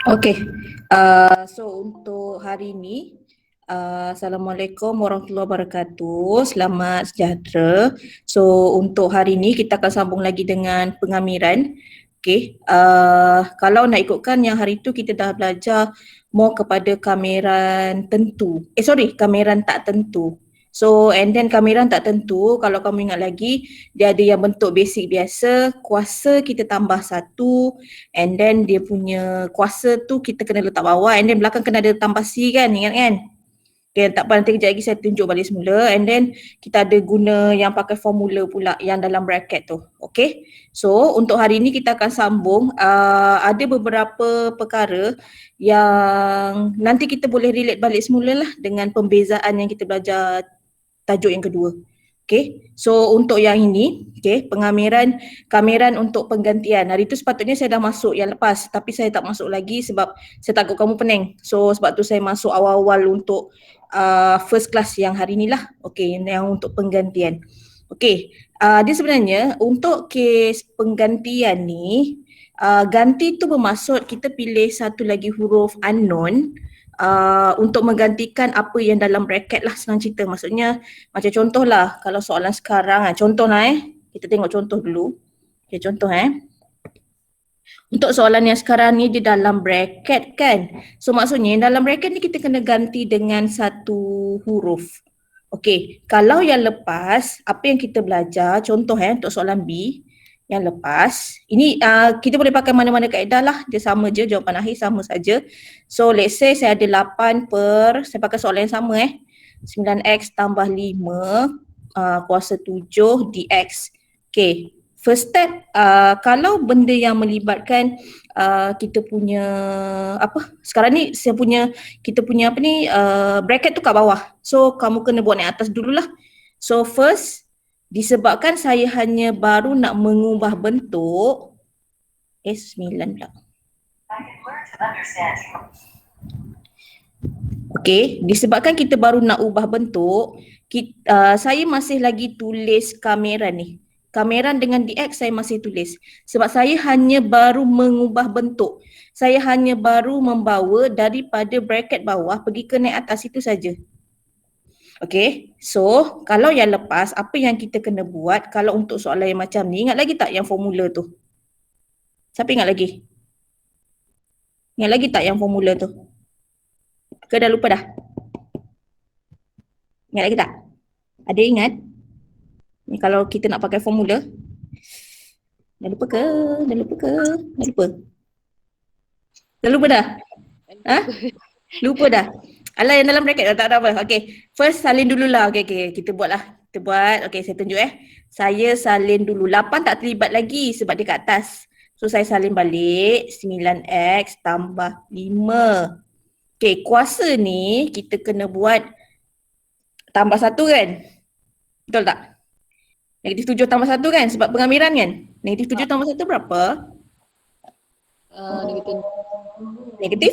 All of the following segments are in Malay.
Okey, so untuk hari ini, Assalamualaikum warahmatullahi wabarakatuh, selamat sejahtera. So untuk hari ini kita akan sambung lagi dengan pengamiran. Okey, kalau nak ikutkan yang hari tu kita dah belajar more kepada kameran tentu. Kameran tak tentu. So and then kameran tak tentu, kalau kamu ingat lagi, dia ada yang bentuk basic biasa, kuasa kita tambah satu, and then dia punya kuasa tu kita kena letak bawah, and then belakang kena ada tambah C kan, ingat kan? Okay, tak apa, nanti kejap lagi saya tunjuk balik semula, and then kita ada guna yang pakai formula pula yang dalam bracket tu. Okay, so untuk hari ni kita akan sambung, ada beberapa perkara yang nanti kita boleh relate balik semula lah dengan pembezaan yang kita belajar tajuk yang kedua. Okay, so untuk yang ini, okay, kameran untuk penggantian. Hari tu sepatutnya saya dah masuk yang lepas, tapi saya tak masuk lagi sebab saya takut kamu pening. So sebab tu saya masuk awal-awal untuk first class yang hari ni lah. Okay, yang untuk penggantian. Okay, dia sebenarnya untuk kes penggantian ni, ganti tu bermaksud kita pilih satu lagi huruf unknown untuk menggantikan apa yang dalam bracket lah, senang cerita. Maksudnya macam contoh lah, kalau soalan sekarang, contoh lah kita tengok contoh dulu. Okay, contoh untuk soalan yang sekarang ni dia dalam bracket kan. So maksudnya dalam bracket ni kita kena ganti dengan satu huruf. Okay, kalau yang lepas apa yang kita belajar, contoh untuk soalan B yang lepas, ini kita boleh pakai mana-mana kaedah lah, dia sama je, jawapan akhir sama saja. So let's say saya ada 8 per, saya pakai soalan yang sama 9x tambah 5 kuasa 7 dx. Okay, first step, kalau benda yang melibatkan kita punya sekarang ni kita punya bracket tu kat bawah. So kamu kena buat naik atas dululah. So first, disebabkan saya hanya baru nak mengubah bentuk, 9 pula. Okay, disebabkan kita baru nak ubah bentuk, saya masih lagi tulis kameran ni. Kameran dengan dx saya masih tulis sebab saya hanya baru mengubah bentuk. Saya hanya baru membawa daripada bracket bawah pergi ke naik atas, itu saja. Okay, so kalau yang lepas apa yang kita kena buat kalau untuk soalan yang macam ni, ingat lagi tak yang formula tu? Siapa ingat lagi? Ingat lagi tak yang formula tu? Ke dah lupa dah? Ingat lagi tak? Ada ingat? Ni kalau kita nak pakai formula. Dah lupa ke? Dah lupa ke? Dah lupa? Dah lupa dah? Lupa dah? Alah, yang dalam bracket tak ada apa. Okay, first salin dululah. Okay, kita buat lah. Kita buat, okay, saya tunjuk Saya salin dulu, 8 tak terlibat lagi sebab dia kat atas. So saya salin balik, 9x tambah 5. Okay, kuasa ni kita kena buat tambah 1 kan? Betul tak? -7 tambah 1 kan? Sebab pengamiran kan? -7 tambah 1 berapa? Negatif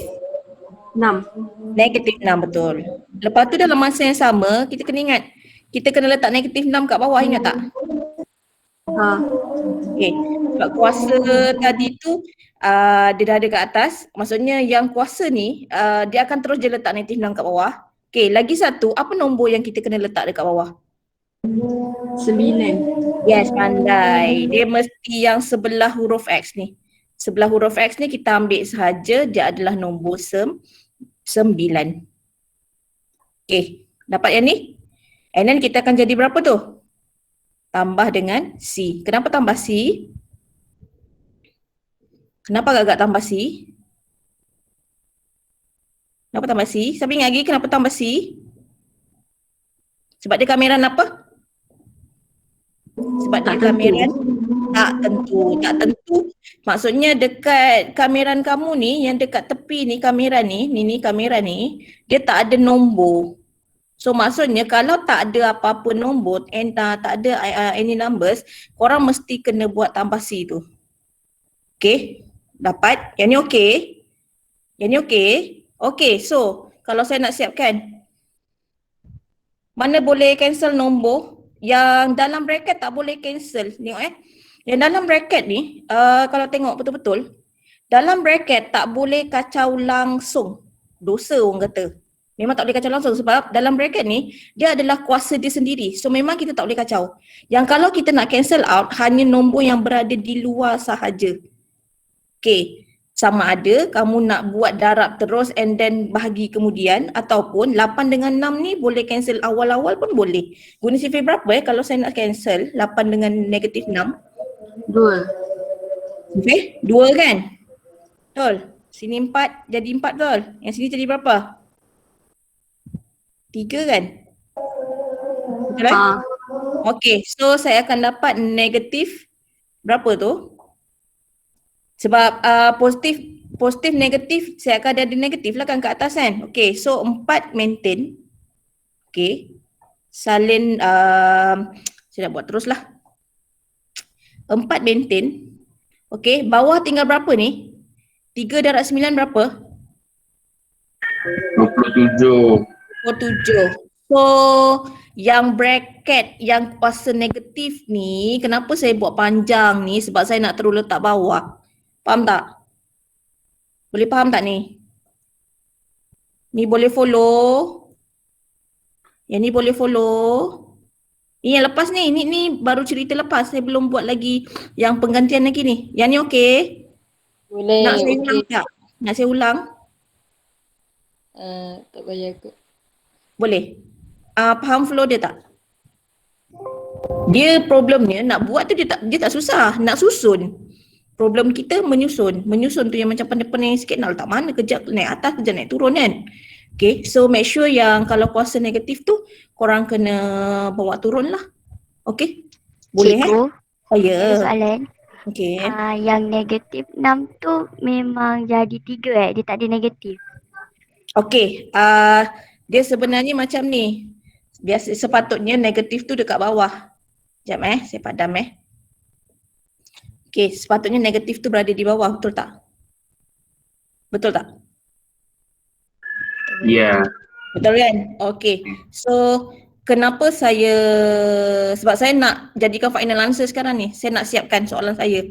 6. Negatif 6, betul. Lepas tu dalam masa yang sama, kita kena ingat, kita kena letak negatif 6 kat bawah, ingat tak? Okay, sebab kuasa tadi tu dia dah ada kat atas, maksudnya yang kuasa ni dia akan terus je letak negatif 6 kat bawah. Okay, lagi satu, apa nombor yang kita kena letak dekat bawah? 9. Yes, pandai. Dia mesti yang sebelah huruf X ni. Sebelah huruf X ni kita ambil sahaja, dia adalah nombor 9. Okay, dapat yang ni? And then kita akan jadi berapa tu? Tambah dengan C. Kenapa tambah C? Kenapa agak-agak tambah C? Kenapa tambah C? Siapa ingat lagi kenapa tambah C? Sebab dia kameran apa? Sebab dia kameran tak tentu. Tak tentu maksudnya dekat kameran kamu ni, yang dekat tepi ni kameran ni, ni kamera ni, dia tak ada nombor. So maksudnya kalau tak ada apa-apa nombor and tak ada any numbers, korang mesti kena buat tambah C tu. Okay, dapat? Yang ni okay? Yang ni okay? Okay, so kalau saya nak siapkan, mana boleh cancel nombor? Yang dalam bracket tak boleh cancel. Tengok Yang dalam bracket ni, kalau tengok betul-betul, Dalam bracket tak boleh kacau langsung. Dosa orang kata. Memang tak boleh kacau langsung sebab dalam bracket ni dia adalah kuasa dia sendiri. So memang kita tak boleh kacau. Yang kalau kita nak cancel out hanya nombor yang berada di luar sahaja. Okay. Sama ada kamu nak buat darab terus and then bahagi kemudian ataupun 8 dengan 6 ni boleh cancel awal-awal pun boleh. Guna sifir berapa kalau saya nak cancel 8 dengan negatif 6? 2. Okay, 2 kan? Betul. Sini 4 jadi 4 betul. Yang sini jadi berapa? 3 kan? Betul kan? Okay, so saya akan dapat negatif berapa tu? Sebab positif negatif saya akan ada negatif lah kan kat atas kan. Okay, so 4 maintain. Okay. Salin saya nak buat terus lah. 4 maintain. Okay, bawah tinggal berapa ni? 3 darab 9 berapa? 27. 27. So yang bracket yang kuasa negatif ni kenapa saya buat panjang ni sebab saya nak terus letak bawah. Faham tak? Boleh faham tak ni? Ni boleh follow. Yang ni boleh follow. Ni yang lepas ni. Ni baru cerita lepas. Saya belum buat lagi yang penggantian lagi ni. Yang ni okey? Boleh. Nak saya ulang tak? Nak saya ulang? Tak payah kot. Boleh. Faham flow dia tak? Dia problemnya nak buat tu dia tak susah. Nak susun. Problem kita menyusun. Menyusun tu yang macam pening-pening sikit nak letak mana, kejap naik atas, kejap naik turun kan. Okay, so make sure yang kalau kuasa negatif tu korang kena bawa turun lah. Okay, boleh Cikgu, Oh ya. ada soalan. Okay. Yang negatif 6 tu memang jadi 3 dia tak ada negatif. Okay, dia sebenarnya macam ni. Biasa sepatutnya negatif tu dekat bawah. Sekejap saya padam Okay, sepatutnya negatif tu berada di bawah, betul tak? Betul tak? Ya. Betul kan? Okay. So, kenapa sebab saya nak jadikan final answer sekarang ni. Saya nak siapkan soalan saya.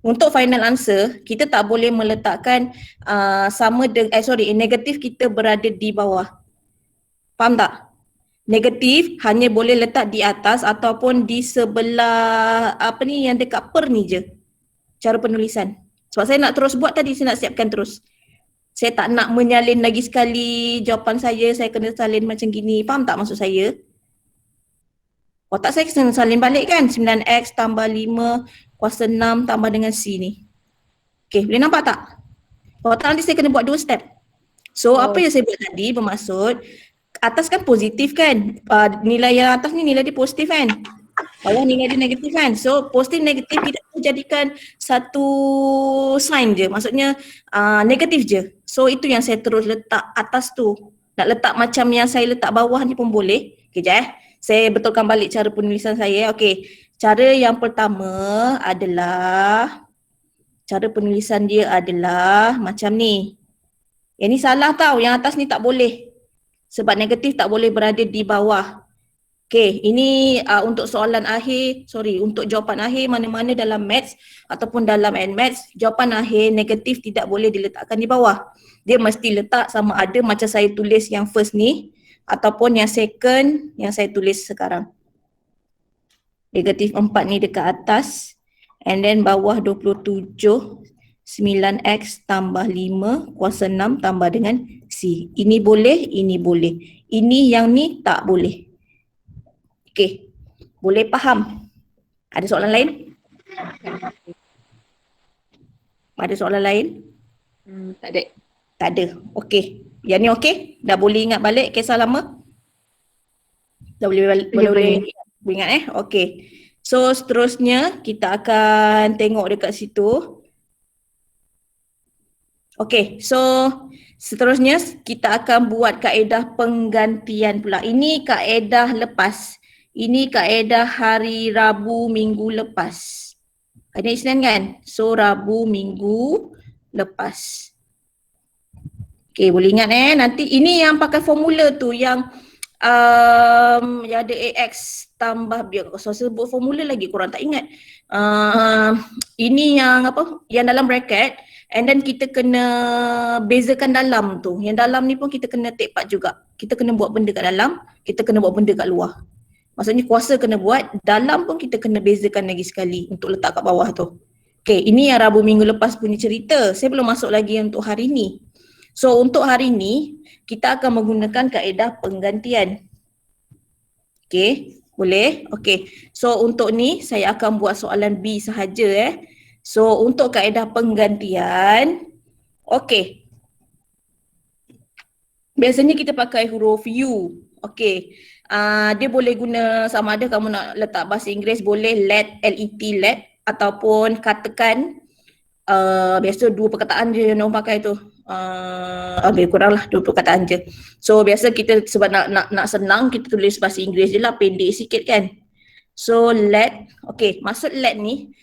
Untuk final answer, kita tak boleh meletakkan negatif kita berada di bawah. Faham tak? Negatif hanya boleh letak di atas ataupun di sebelah yang dekat per ni je. Cara penulisan. Sebab saya nak terus buat tadi, saya nak siapkan terus. Saya tak nak menyalin lagi sekali jawapan saya kena salin macam gini. Faham tak maksud saya? Otak saya kena salin balik kan? 9x tambah 5 kuasa 6 tambah dengan C ni. Okay, boleh nampak tak? Otak nanti saya kena buat 2 step. So apa yang saya buat tadi bermaksud atas kan positif kan? Nilai yang atas ni nilai dia positif kan? Bawah nilai dia negatif kan? So positif negatif kita jadikan satu sign je. Maksudnya negatif je. So itu yang saya terus letak atas tu. Nak letak macam yang saya letak bawah ni pun boleh. Sekejap saya betulkan balik cara penulisan saya. Okey. Cara yang pertama adalah cara penulisan dia adalah macam ni. Yang ni salah tau. Yang atas ni tak boleh. Sebab negatif tak boleh berada di bawah. Okay, ini untuk soalan akhir, untuk jawapan akhir mana-mana dalam maths ataupun dalam NMaths, jawapan akhir negatif tidak boleh diletakkan di bawah. Dia mesti letak sama ada macam saya tulis yang first ni ataupun yang second yang saya tulis sekarang. Negatif 4 ni dekat atas and then bawah 27, 9x tambah 5 kuasa 6 tambah dengan C. Ini boleh, ini boleh. Ini yang ni tak boleh. Okey, boleh faham? Ada soalan lain? Ada soalan lain? Tak ada. Tak ada. Okey. Yang ni okey? Dah boleh ingat balik kisah lama? Dah boleh ingat Okey. So seterusnya kita akan tengok dekat situ. Okey, so seterusnya kita akan buat kaedah penggantian pula. Ini kaedah lepas. Ini kaedah hari Rabu minggu lepas. Kaedah Isnin kan? So Rabu minggu lepas. Okay, boleh ingat nanti ini yang pakai formula tu yang yang ada AX tambah biar saya sebut formula lagi korang tak ingat. Ini yang apa? Yang dalam bracket and then kita kena bezakan dalam tu. Yang dalam ni pun kita kena take part juga. Kita kena buat benda kat dalam, kita kena buat benda kat luar. Maksudnya kuasa kena buat, dalam pun kita kena bezakan lagi sekali untuk letak kat bawah tu. Okay, ini yang Rabu minggu lepas punya cerita. Saya belum masuk lagi untuk hari ni. So untuk hari ni, kita akan menggunakan kaedah penggantian. Okay, boleh? Okay, so untuk ni saya akan buat soalan B sahaja So untuk kaedah penggantian, okay. Biasanya kita pakai huruf U. Okay, dia boleh guna sama ada kamu nak letak bahasa Inggeris boleh let, L-E-T, let ataupun katakan biasa dua perkataan je yang orang pakai tu. Lebih kurang lah 2 perkataan je. So biasa kita sebab nak senang kita tulis bahasa Inggeris je lah, pendek sikit kan. So let, okay, maksud let ni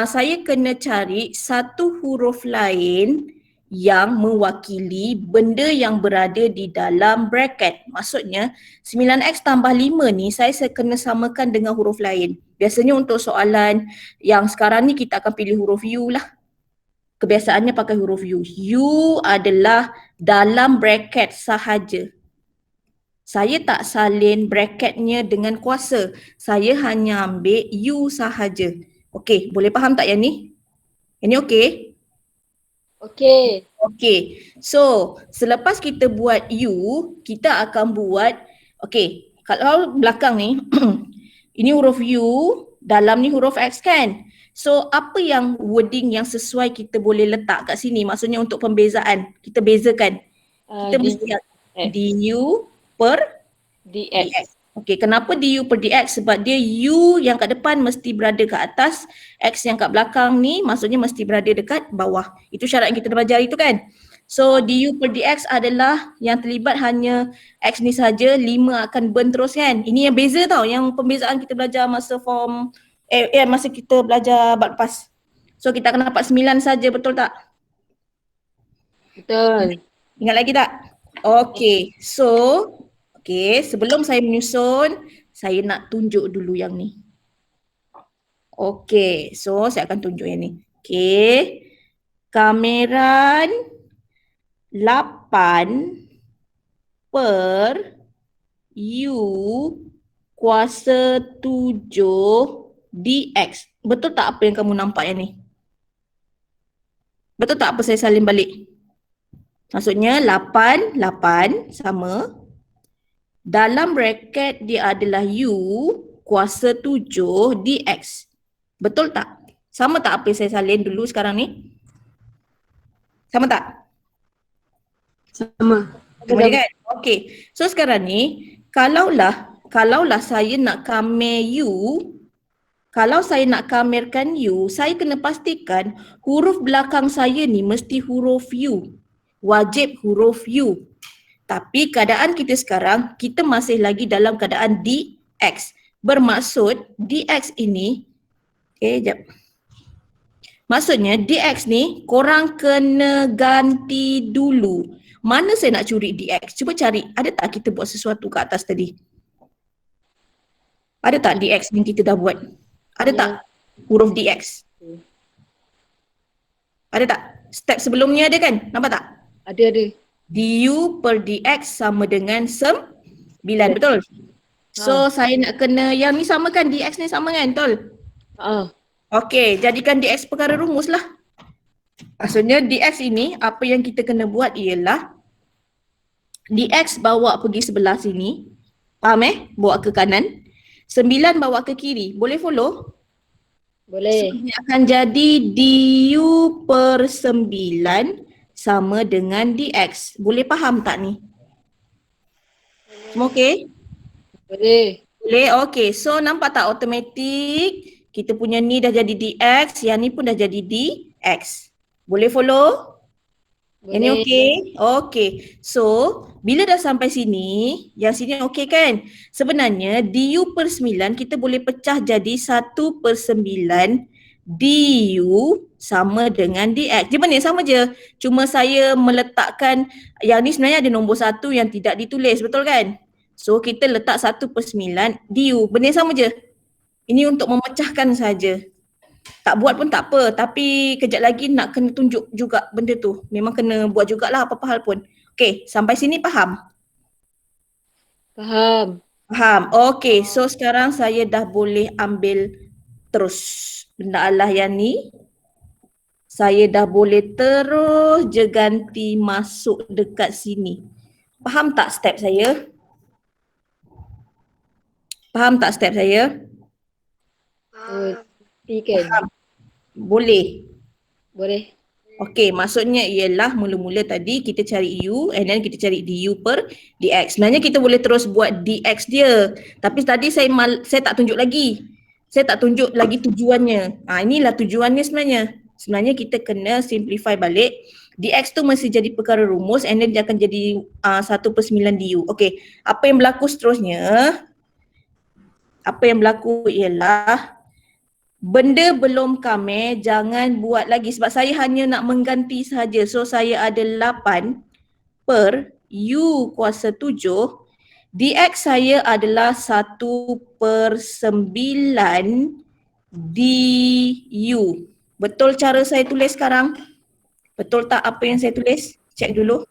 saya kena cari satu huruf lain yang mewakili benda yang berada di dalam bracket. Maksudnya 9x tambah 5 ni saya kena samakan dengan huruf lain. Biasanya untuk soalan yang sekarang ni kita akan pilih huruf U lah. Kebiasaannya pakai huruf U. U adalah dalam bracket sahaja. Saya tak salin bracketnya dengan kuasa. Saya hanya ambil U sahaja. Okey, boleh faham tak yang ni? Yang ni okey? Okey. Okey, so selepas kita buat U, kita akan buat, okey, kalau belakang ni, ini huruf U, dalam ni huruf X kan? So apa yang wording yang sesuai kita boleh letak kat sini? Maksudnya untuk pembezaan, kita bezakan. Kita mesti DU per DX. Okey, kenapa DU per DX? Sebab dia U yang kat depan mesti berada kat atas, X yang kat belakang ni maksudnya mesti berada dekat bawah. Itu syarat yang kita dah belajar itu kan? So DU per DX adalah yang terlibat hanya X ni saja, 5 akan burn terus kan? Ini yang beza tau, yang pembezaan kita belajar masa form masa kita belajar bab lepas. So kita akan dapat 9 saja, betul tak? Betul. Ingat lagi tak? Okey, so okey, sebelum saya menyusun, saya nak tunjuk dulu yang ni. Okey, so saya akan tunjuk yang ni. Okey, kameran 8 per U kuasa 7 dx. Betul tak apa yang kamu nampak yang ni? Betul tak apa saya salin balik? Maksudnya 8 sama. Dalam bracket dia adalah U kuasa 7 dx. Betul tak? Sama tak apa yang saya salin dulu sekarang ni? Sama tak? Sama. Boleh kan? Okey. So sekarang ni kalaulah saya nak kamer U, kalau saya nak kamerkan U, saya kena pastikan huruf belakang saya ni mesti huruf U. Wajib huruf U. Tapi keadaan kita sekarang, kita masih lagi dalam keadaan DX. Bermaksud DX ini, jap. Maksudnya DX ni korang kena ganti dulu. Mana saya nak curi DX? Cuba cari, ada tak kita buat sesuatu kat atas tadi? Ada tak DX yang kita dah buat? Ada tak huruf DX? Ada tak? Step sebelumnya ada kan? Nampak tak? Ada. DU per DX sama dengan 9, betul? So saya nak kena yang ni sama kan? DX ni sama kan? Betul? Okey, jadikan DX perkara rumus lah. Maksudnya DX ini apa yang kita kena buat ialah DX bawa pergi sebelah sini. Faham Bawa ke kanan. 9 bawa ke kiri. Boleh follow? Boleh. So, dia akan jadi DU per 9 sama dengan DX. Boleh faham tak ni? Semua okey? Boleh. Boleh, okey. So nampak tak automatik kita punya ni dah jadi DX, yang ni pun dah jadi DX. Boleh follow? Boleh. Yang ni okey? Okey. So bila dah sampai sini, yang sini okey kan? Sebenarnya DU per 9 kita boleh pecah jadi 1 per 9 DU sama dengan DX. Dia benar sama je. Cuma saya meletakkan yang ni sebenarnya ada nombor 1 yang tidak ditulis, betul kan? So kita letak 1/9 DU. Benda yang sama je. Ini untuk memecahkan saja. Tak buat pun tak apa, tapi kejap lagi nak kena tunjuk juga benda tu. Memang kena buat jugalah apa-apa hal pun. Okey, sampai sini faham? Faham. Faham. Okey, so sekarang saya dah boleh ambil terus benda Allah yang ni. Saya dah boleh terus je ganti masuk dekat sini. Faham tak step saya? Faham tak step saya? Oh, tapi kan. Boleh. Boleh. Okey, maksudnya ialah mula-mula tadi kita cari U and then kita cari DU per DX. Sebenarnya kita boleh terus buat DX dia. Tapi tadi saya tak tunjuk lagi. Saya tak tunjuk lagi tujuannya. Inilah tujuannya sebenarnya. Sebenarnya kita kena simplify balik. DX tu mesti jadi perkara rumus and then dia akan jadi 1/9 DU. Okey, apa yang berlaku seterusnya? Apa yang berlaku ialah benda belum kameh, jangan buat lagi sebab saya hanya nak mengganti saja. So saya ada 8 per U kuasa 7. DX saya adalah 1/9 DU. Betul cara saya tulis sekarang? Betul tak apa yang saya tulis? Cek dulu.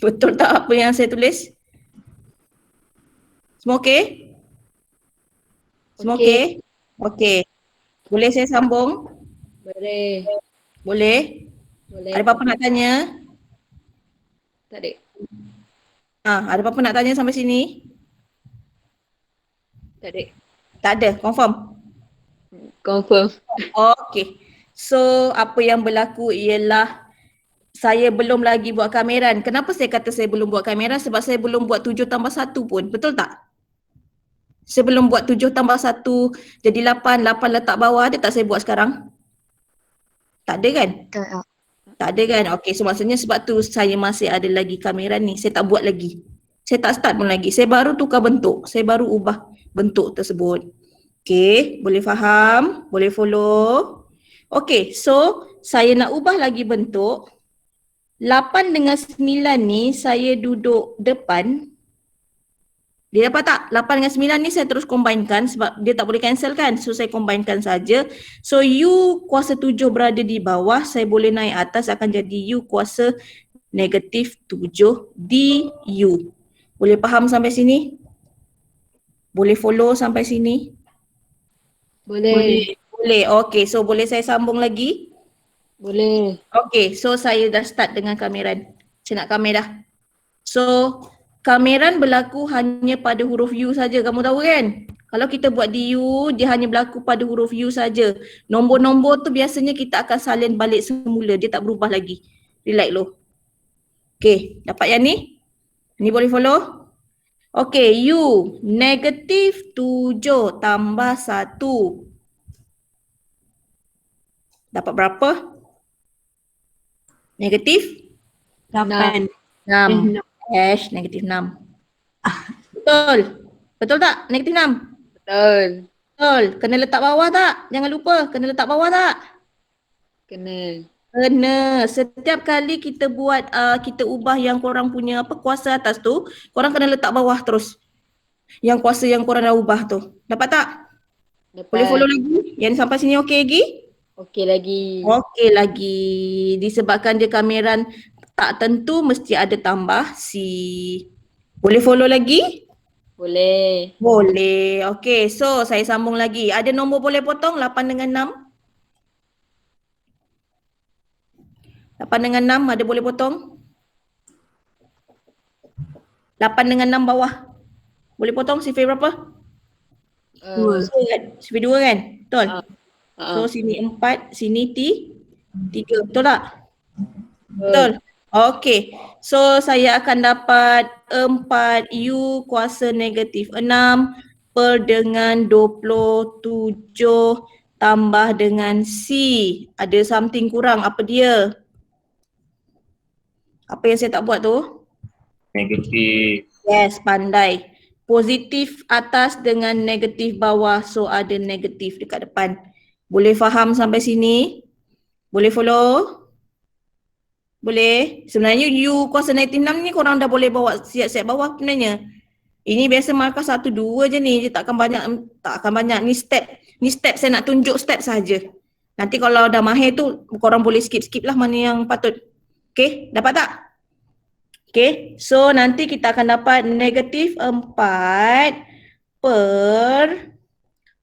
Betul tak apa yang saya tulis? Semua okey? Semua okey? Okey. Boleh saya sambung? Boleh. Boleh? Boleh. Ada apa-apa nak tanya? Tak ada. Ada apa-apa nak tanya sampai sini? Tak ada. Tak ada, confirm? Confirm. Okey. So apa yang berlaku ialah saya belum lagi buat kameran. Kenapa saya kata saya belum buat kameran? Sebab saya belum buat 7+1 pun. Betul tak? Saya belum buat 7+1 jadi 8. 8 letak bawah. Ada tak saya buat sekarang? Tak ada kan? Betul tak? Tak ada kan? Okey, so maksudnya sebab tu saya masih ada lagi kameran ni. Saya tak buat lagi. Saya tak start pun lagi. Saya baru tukar bentuk. Saya baru ubah bentuk tersebut. Okey, boleh faham? Boleh follow? Okey, so saya nak ubah lagi bentuk. 8 dengan 9 ni saya duduk depan. Dia dapat tak? 8 dengan 9 ni saya terus combinekan sebab dia tak boleh cancel kan. So saya combinekan saja. So U kuasa 7 berada di bawah, saya boleh naik atas akan jadi U kuasa -7 DU. Boleh faham sampai sini? Boleh follow sampai sini? Boleh. Boleh. Okey, so boleh saya sambung lagi? Boleh. Okey, so saya dah start dengan kameran. Saya nak kamer dah. So kameran berlaku hanya pada huruf U saja, kamu tahu kan? Kalau kita buat DU, dia hanya berlaku pada huruf U saja. Nombor-nombor tu biasanya kita akan salin balik semula, dia tak berubah lagi. Relax lo. Okey, dapat yang ni? Ni boleh follow? Okey, U -7 tambah 1. Dapat berapa? Negatif? 8. 6. Hash -6. Betul? Betul tak? -6? Betul. Betul. Kena letak bawah tak? Jangan lupa, kena letak bawah tak? Kena. Kena. Setiap kali kita buat, kita ubah yang korang punya kuasa atas tu, korang kena letak bawah terus. Yang kuasa yang korang dah ubah tu. Dapat tak? Dapat. Boleh follow lagi? Yang sampai sini okey lagi? Okey lagi. Okey lagi. Disebabkan dia kameran tak tentu mesti ada tambah C. Boleh follow lagi? Boleh. Boleh. Okey, so saya sambung lagi. Ada nombor boleh potong 8 dengan 6? 8 dengan 6 ada boleh potong? 8 dengan 6 bawah. Boleh potong sifir berapa? 2. Sifir 2 kan? Betul? So So, sini 4, sini 3. Betul tak? Betul. Okey. So saya akan dapat 4U kuasa -6 per dengan 27 tambah dengan C. Ada something kurang, apa dia? Apa yang saya tak buat tu? Negatif. Yes, pandai. Positif atas dengan negatif bawah, so ada negatif dekat depan. Boleh faham sampai sini? Boleh follow? Boleh? Sebenarnya U kuasa negatif 6 ni korang dah boleh bawa siap-siap bawah sebenarnya. Ini biasa markah 1, 2 je ni. Dia tak akan banyak. Ni step saya nak tunjuk step saja. Nanti kalau dah mahir tu korang boleh skip-skip lah mana yang patut. Okay, dapat tak? Okay, so nanti kita akan dapat negatif 4 per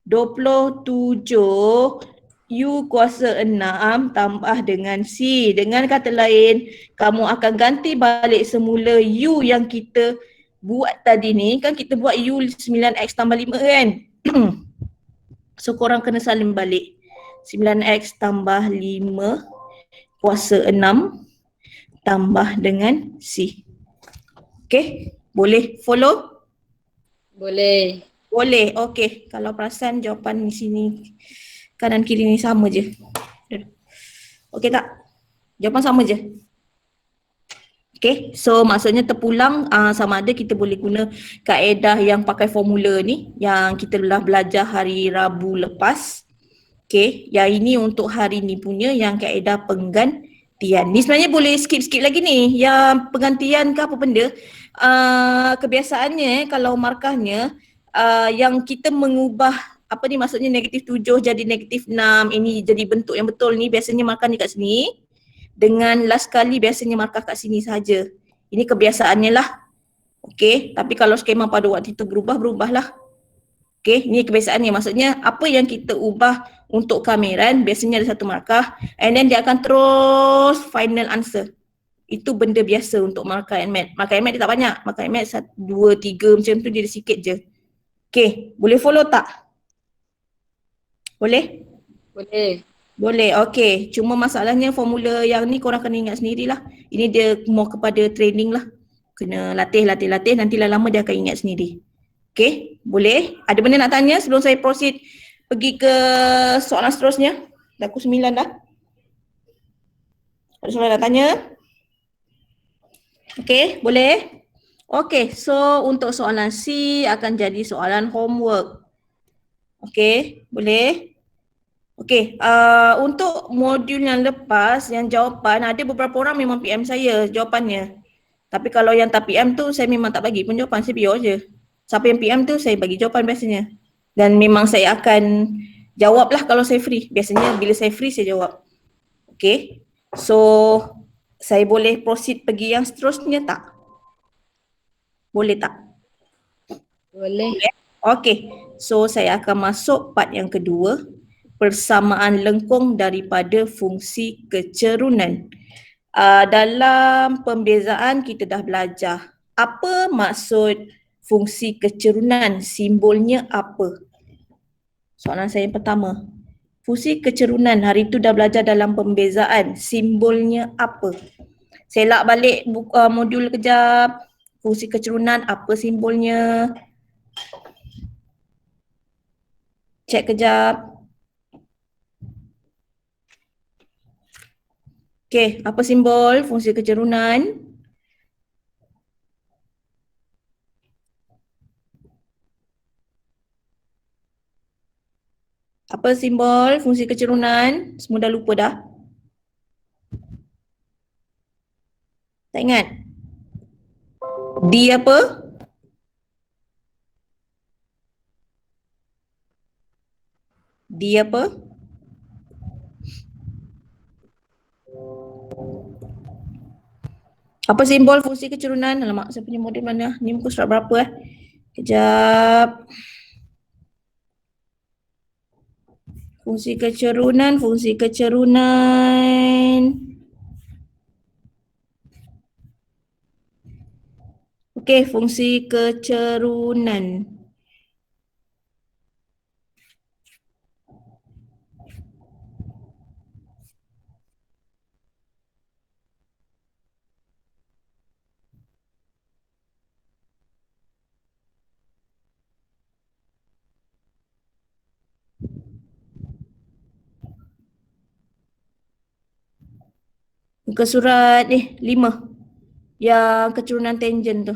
27 U kuasa 6 tambah dengan C. Dengan kata lain, kamu akan ganti balik semula U yang kita buat tadi ni. Kan kita buat U 9X tambah 5 kan? So korang kena salin balik. 9X tambah 5 kuasa 6 tambah dengan C. Okay, boleh follow? Boleh. Boleh, okey. Kalau perasan jawapan di sini kanan kiri ni sama je. Okey tak? Jawapan sama je. Okey, so maksudnya terpulang sama ada kita boleh guna kaedah yang pakai formula ni yang kita telah belajar hari Rabu lepas. Okey, yang ini untuk hari ni punya yang kaedah penggantian. Ni sebenarnya boleh skip-skip lagi ni. Yang penggantian ke apa benda, kebiasaannya kalau markahnya yang kita mengubah apa ni maksudnya negatif 7 jadi negatif 6, ini jadi bentuk yang betul ni biasanya markah ni kat sini. Dengan last kali biasanya markah kat sini saja. Ini kebiasaannya lah. Okey, tapi kalau skema pada waktu itu berubah-berubahlah. Okey, ini kebiasaannya. Maksudnya apa yang kita ubah untuk kameran biasanya ada satu markah and then dia akan terus final answer. Itu benda biasa untuk markah NMAT. Markah NMAT dia tak banyak. Markah NMAT 1, 2, 3 macam tu dia ada sikit je. Okey, boleh follow tak? Boleh? Boleh. Boleh, okey. Cuma masalahnya formula yang ni korang kena ingat sendirilah. Ini dia more kepada training lah. Kena latih, nanti lama dia akan ingat sendiri. Okey, boleh? Ada benda nak tanya sebelum saya proceed pergi ke soalan seterusnya? Dah pukul 9 dah. Ada soalan nak tanya? Okey, boleh? Okey, so untuk soalan C akan jadi soalan homework. Okey, boleh? Okey, untuk modul yang lepas, yang jawapan, ada beberapa orang memang PM saya jawapannya. Tapi kalau yang tak PM tu, saya memang tak bagi pun jawapan, saya biar je. Siapa yang PM tu, saya bagi jawapan biasanya. Dan memang saya akan jawab lah kalau saya free. Biasanya bila saya free, saya jawab. Okey, so saya boleh proceed pergi yang seterusnya tak? Boleh tak? Boleh. Okey, so saya akan masuk part yang kedua. Persamaan lengkung daripada fungsi kecerunan. Dalam pembezaan kita dah belajar apa maksud fungsi kecerunan, simbolnya apa. Soalan saya yang pertama, fungsi kecerunan hari tu dah belajar dalam pembezaan, simbolnya apa. Saya lak balik modul kejap, fungsi kecerunan apa simbolnya. Cek kejap. Okey, apa simbol fungsi kecerunan? Apa simbol fungsi kecerunan? Semua dah lupa dah? Tak ingat? D apa? D apa? Apa simbol fungsi kecerunan? Alamak, saya punya model mana? Ni muka surat berapa Kejap. Fungsi kecerunan, fungsi kecerunan. Okey, fungsi kecerunan. Muka surat 5 yang kecerunan tangent tu.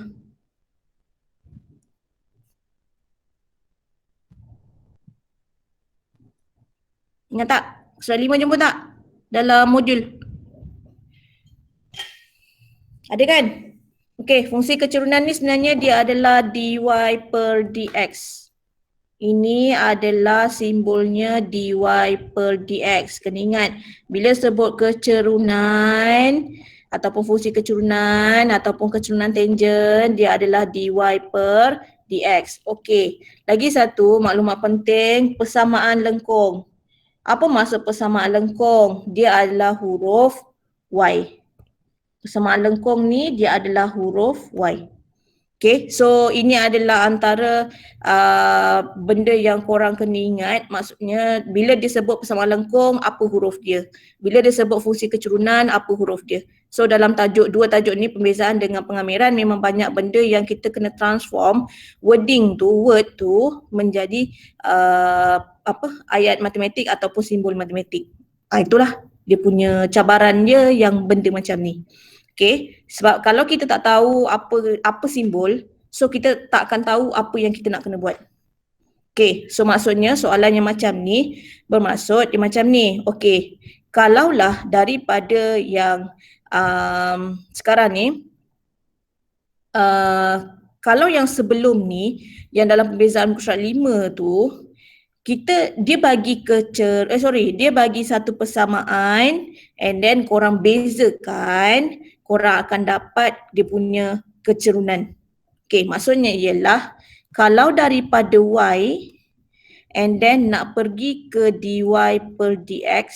Ingat tak? Surat 5 jumpa tak? Dalam modul. Ada kan? Okey, fungsi keturunan ni sebenarnya dia adalah dy per dx. Ini adalah simbolnya dy per dx. Kena ingat, bila sebut keturunan ataupun fungsi keturunan ataupun keturunan tangent, dia adalah dy per dx. Okey, lagi satu maklumat penting, persamaan lengkung. Apa maksud persamaan lengkung? Dia adalah huruf y. Persamaan lengkung ni dia adalah huruf y. Okay, so ini adalah antara benda yang korang kena ingat. Maksudnya bila disebut persamaan lengkung, apa huruf dia. Bila disebut fungsi keturunan, apa huruf dia. So dalam dua tajuk ni, pembezaan dengan pengamiran, memang banyak benda yang kita kena transform word tu menjadi ayat matematik ataupun simbol matematik. Itulah dia punya cabaran dia yang benda macam ni. Okay, sebab kalau kita tak tahu apa simbol, so kita tak akan tahu apa yang kita nak kena buat. Okay, so maksudnya soalan yang macam ni bermaksud dia macam ni. Okay, kalaulah daripada yang sekarang ni, kalau yang sebelum ni, yang dalam pembezaan muka surat 5 tu, dia bagi dia bagi satu persamaan and then korang bezakan, korang akan dapat dia punya keturunan. Okay, maksudnya ialah kalau daripada y and then nak pergi ke dy per dx,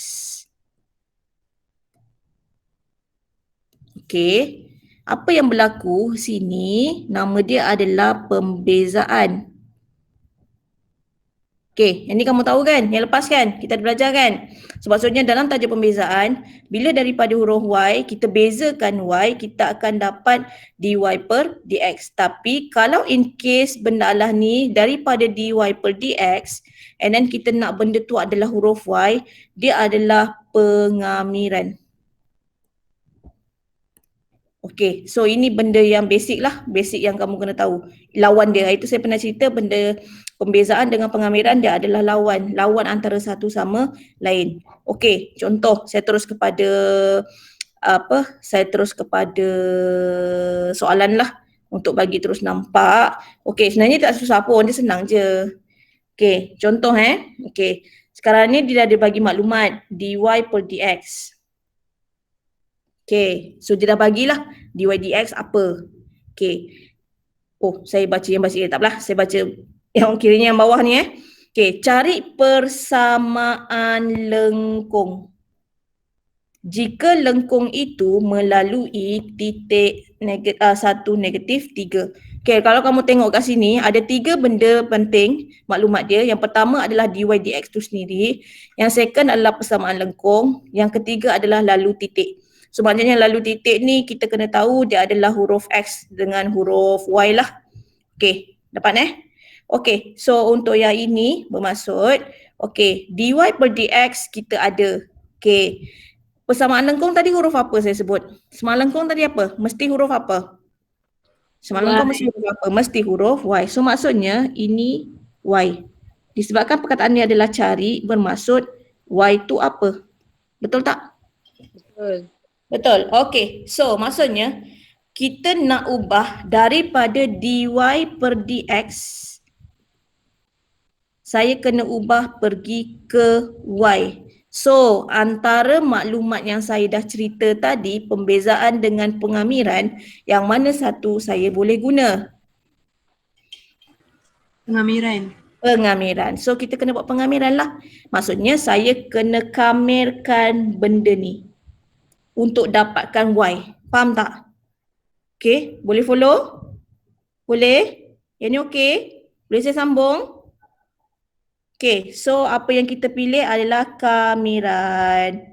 okay, apa yang berlaku sini, nama dia adalah pembezaan. Okay, yang ni kamu tahu kan? Yang lepas kan? Kita ada belajar kan? So maksudnya dalam tajuk pembezaan, bila daripada huruf y, kita bezakan y, kita akan dapat dy per dx. Tapi kalau in case benda Allah ni daripada dy per dx, and then kita nak benda tu adalah huruf y, dia adalah pengamiran. Okay, so ini benda yang basic lah, basic yang kamu kena tahu. Lawan dia, itu saya pernah cerita benda pembezaan dengan pengamiran dia adalah lawan antara satu sama lain. Okay, contoh saya terus kepada soalan lah untuk bagi terus nampak. Okay, sebenarnya tak susah pun, dia senang je. Okay, contoh okay, sekarang ni dia dah bagi maklumat dy per dx. Okay, so dia dah bagilah dy dx apa. Okay, oh saya baca yang bahasa tak apalah, saya baca yang kirinya yang bawah ni Okay, cari persamaan lengkung. Jika lengkung itu melalui titik satu negatif 3. Okay, kalau kamu tengok kat sini ada 3 benda penting maklumat dia. Yang pertama adalah dy dx tu sendiri. Yang second adalah persamaan lengkung. Yang ketiga adalah lalu titik. So maknanya lalu titik ni kita kena tahu dia adalah huruf X dengan huruf Y lah. Okay, dapat Okay, so untuk yang ini bermaksud, okay, dy per dx kita ada. Okay, persamaan lengkung tadi huruf apa saya sebut? Persamaan lengkung tadi apa? Mesti huruf apa? Persamaan lengkung mesti huruf apa? Mesti huruf Y. So maksudnya ini Y. Disebabkan perkataan ni adalah cari, bermaksud Y tu apa? Betul tak? Betul. Betul. Okay. So maksudnya kita nak ubah daripada dy per dx, saya kena ubah pergi ke y. So antara maklumat yang saya dah cerita tadi, pembezaan dengan pengamiran, yang mana satu saya boleh guna? Pengamiran. So kita kena buat pengamiran lah. Maksudnya saya kena kamirkan benda ni untuk dapatkan y. Faham tak? Okay, boleh follow? Boleh? Yang ni okay? Boleh saya sambung? Okay, so apa yang kita pilih adalah kamiran.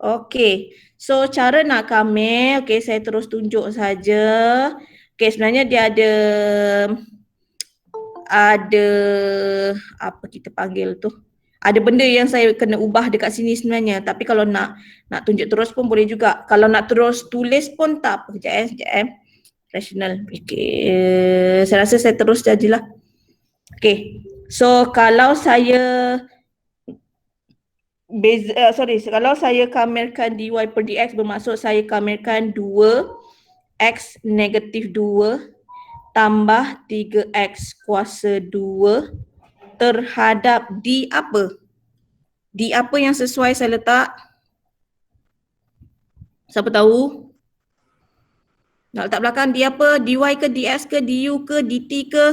Okay, so cara nak kamir, okay saya terus tunjuk saja. Okay, sebenarnya dia ada apa kita panggil tu? Ada benda yang saya kena ubah dekat sini sebenarnya, tapi kalau nak tunjuk terus pun boleh juga. Kalau nak terus tulis pun tak apa. Sekejap rational. Okay, saya rasa saya terus jadilah. Okay, so kalau saya kalau saya kamirkan dy per dx bermaksud saya kamirkan 2x negatif 2 tambah 3x kuasa 2 terhadap d apa? D apa yang sesuai saya letak? Siapa tahu? Nak letak belakang D apa? dy ke dx ke du ke dt ke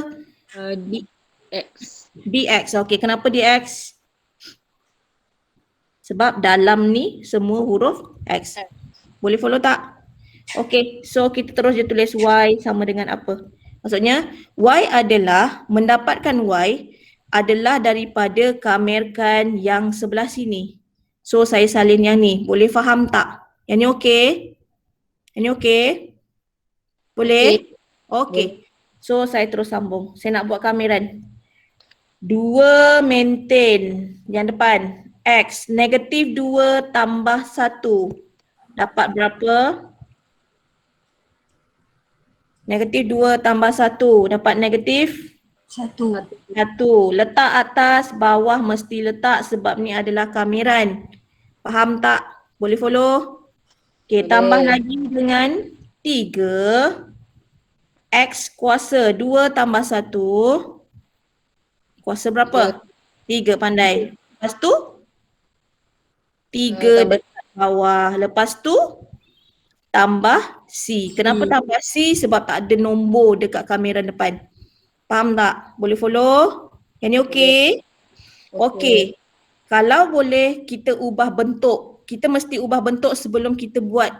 X. dx. Okey, kenapa dx? Sebab dalam ni semua huruf x. Boleh follow tak? Okey, so kita terus je tulis y sama dengan apa? Maksudnya y adalah mendapatkan y adalah daripada kamirkan yang sebelah sini. So saya salin yang ni. Boleh faham tak? Yang ni okey? Yang ni okey? Boleh? Okey. So saya terus sambung. Saya nak buat kamiran. 2 maintain yang depan. X negatif 2 tambah 1. Dapat berapa? Negatif 2 tambah 1. Dapat negatif 1. Letak atas, bawah mesti letak sebab ni adalah kamiran. Faham tak? Boleh follow? Okey, tambah lagi dengan 3. X kuasa 2 tambah 1. Kuasa berapa? 3 pandai. Lepas tu 3 dekat bawah. Lepas tu tambah C. Kenapa tambah C? Sebab tak ada nombor dekat kamiran depan. Faham tak? Boleh follow? Yang ni okey? Okey. Kalau boleh kita ubah bentuk. Kita mesti ubah bentuk sebelum kita buat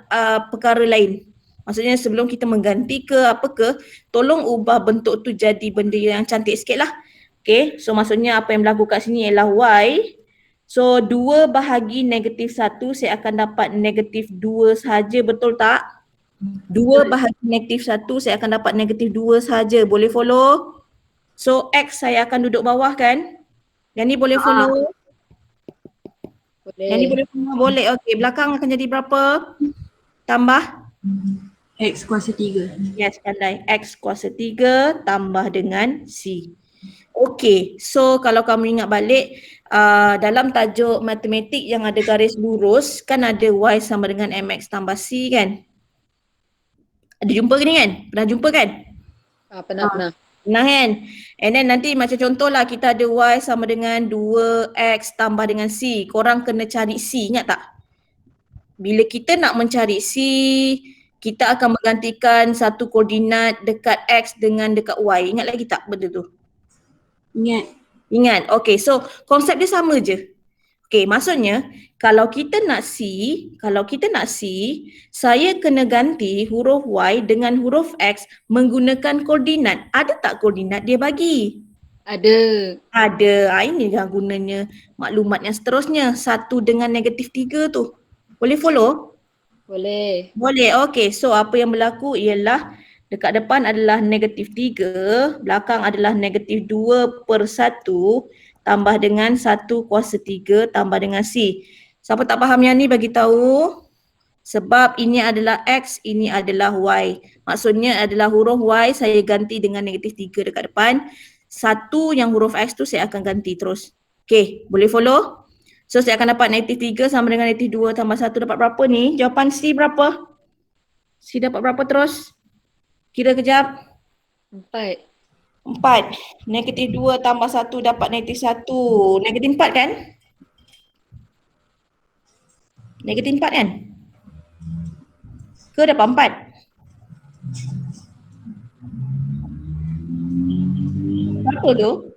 perkara lain. Maksudnya sebelum kita mengganti ke apa ke, tolong ubah bentuk tu jadi benda yang cantik sikit lah. Okay, so maksudnya apa yang berlaku kat sini ialah y. So 2 bahagi negatif 1 saya akan dapat negatif 2 sahaja, betul tak? 2 bahagi negatif 1 saya akan dapat negatif 2 sahaja, boleh follow? So x saya akan duduk bawah kan? Yang ni boleh follow? Yang ni boleh follow? Boleh, okay. Belakang akan jadi berapa? Tambah? X kuasa 3. Yes, pandai. X kuasa 3 tambah dengan C. Okey, so kalau kamu ingat balik dalam tajuk matematik yang ada garis lurus kan ada y sama dengan mx tambah c kan? Ada jumpa ke ni kan? Pernah jumpa kan? Pernah. Pernah kan? And then nanti macam contohlah kita ada y sama dengan 2x tambah dengan c. Korang kena cari c, ingat tak? Bila kita nak mencari c, kita akan menggantikan satu koordinat dekat x dengan dekat y. Ingat lagi tak benda tu? Ingat. Okay, so konsep dia sama je. Okay, maksudnya kalau kita nak C, saya kena ganti huruf Y dengan huruf X menggunakan koordinat. Ada tak koordinat dia bagi? Ada. Ini dah gunanya maklumat yang seterusnya. 1 dengan negatif 3 tu. Boleh follow? Boleh. Okay, so apa yang berlaku ialah dekat depan adalah negatif 3, belakang adalah negatif 2 per 1 tambah dengan 1 kuasa 3 tambah dengan C. Siapa tak faham yang ni bagi tahu. Sebab ini adalah X, ini adalah Y. Maksudnya adalah huruf Y saya ganti dengan negatif 3 dekat depan. 1 yang huruf X tu saya akan ganti terus. Okay, boleh follow? So saya akan dapat negatif 3 sama dengan negatif 2 tambah 1 dapat berapa ni? Jawapan C berapa? C dapat berapa terus? Kira kejap. 4. Negatif 2 tambah 1 dapat negatif 1. Negatif 4 kan? Negatif 4 kan? Ke dapat 4? Berapa tu?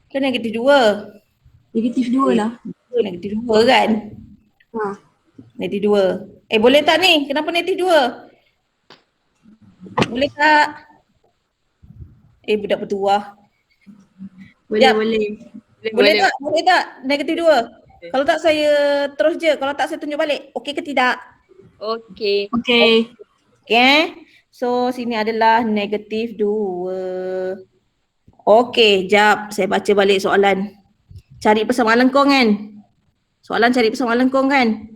Ke negatif 2? Negatif 2 lah. Negatif 2 kan? Negatif 2. Boleh tak ni? Kenapa negatif 2? Boleh tak? Budak petuah. Boleh. Boleh tak? Boleh tak? Negatif 2. Kalau tak saya terus je. Kalau tak saya tunjuk balik. Okey ke tidak? Okey. Okay. So sini adalah negatif 2. Okey, jap. Saya baca balik soalan. Cari persamaan lengkung kan? Soalan cari persamaan lengkung kan?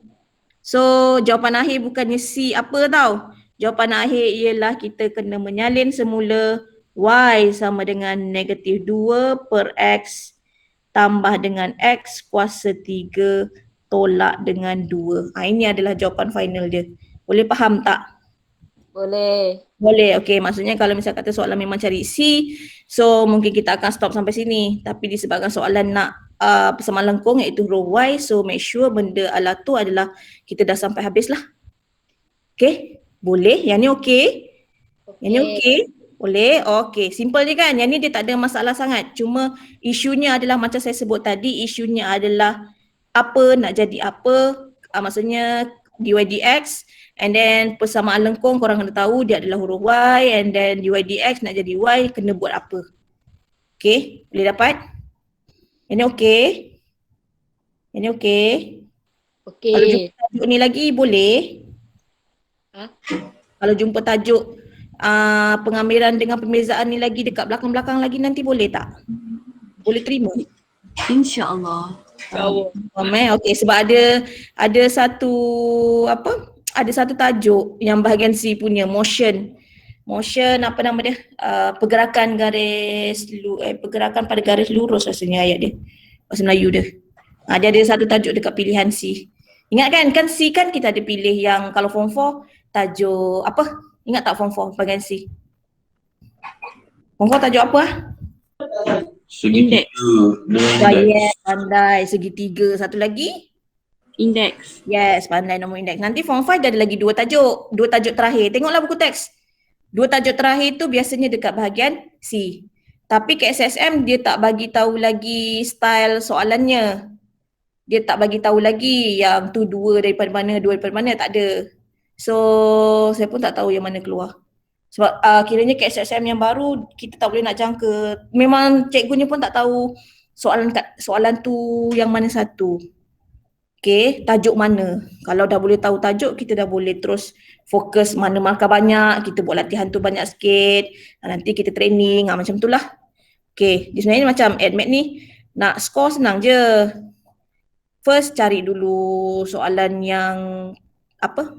So jawapan akhir bukannya C apa tau. Jawapan akhir ialah kita kena menyalin semula y sama dengan negatif 2 per x tambah dengan X kuasa 3 tolak dengan 2. Ini adalah jawapan final dia. Boleh faham tak? Boleh. Boleh, okey. Maksudnya kalau misal kata soalan memang cari C, so mungkin kita akan stop sampai sini. Tapi disebabkan soalan nak persamaan lengkung iaitu huruf Y, so make sure benda ala tu adalah kita dah sampai habis lah. Okey? Boleh? Yang ni okey? Yang ni okey? Boleh? Okey. Simple je kan? Yang ni dia tak ada masalah sangat. Cuma isunya adalah macam saya sebut tadi, isunya adalah apa nak jadi apa. Maksudnya dy dx, and then persamaan lengkung korang kena tahu dia adalah huruf Y, and then dy dx nak jadi Y kena buat apa. Okey? Boleh dapat? Yang ni okey? Yang ni okey? Kalau Okey. jumpa tajuk ni lagi boleh? Ha? Kalau jumpa tajuk pengambilan dengan pembezaan ni lagi dekat belakang-belakang lagi nanti boleh tak? Boleh terima? InsyaAllah. Okey, sebab ada satu ada satu tajuk yang bahagian C punya motion apa nama dia? Pergerakan pergerakan pada garis lurus rasanya ayat dia. Bahasa Melayu dia. Dia ada satu tajuk dekat pilihan C. Ingat kan C kan kita ada pilih yang kalau form 4 tajuk apa? Ingat tak form 4 bahagian C? Form 4 tajuk apa? Segitiga dengan indeks. Yes, pandai. Segitiga. Satu lagi? Index. Yes, pandai nombor indeks. Nanti form 5 dah ada lagi dua tajuk terakhir. Tengoklah buku teks. Dua tajuk terakhir tu biasanya dekat bahagian C. Tapi KSSM dia tak bagi tahu lagi style soalannya. Dia tak bagi tahu lagi yang tu dua daripada mana, tak ada. So, saya pun tak tahu yang mana keluar. Sebab kiranya KSSM yang baru kita tak boleh nak jangka. Memang cikgunya pun tak tahu soalan tu yang mana satu. Okay, tajuk mana. Kalau dah boleh tahu tajuk, kita dah boleh terus fokus mana markah banyak, kita buat latihan tu banyak sikit. Nanti kita training, macam tu lah. Okay, sebenarnya macam AdMed ni, nak score senang je. First cari dulu soalan yang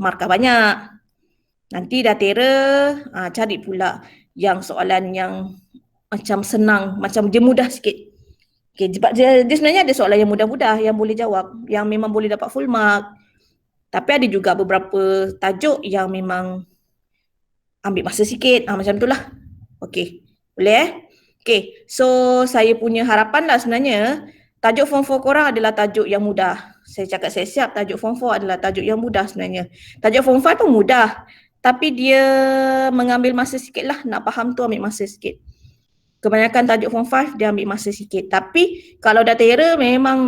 markah banyak. Nanti dah terror, cari pula yang soalan yang macam senang, macam dia mudah sikit. Okay, sebab dia sebenarnya ada soalan yang mudah-mudah yang boleh jawab, yang memang boleh dapat full mark. Tapi ada juga beberapa tajuk yang memang ambil masa sikit, macam tu lah. Okay, boleh Okay, so saya punya harapan lah sebenarnya tajuk form 4 korang adalah tajuk yang mudah. Saya cakap saya siap, tajuk form 4 adalah tajuk yang mudah sebenarnya. Tajuk form 5 pun mudah, tapi dia mengambil masa sikit lah, nak faham tu ambil masa sikit. Kebanyakan tajuk form 5 dia ambil masa sikit. Tapi kalau dah terror memang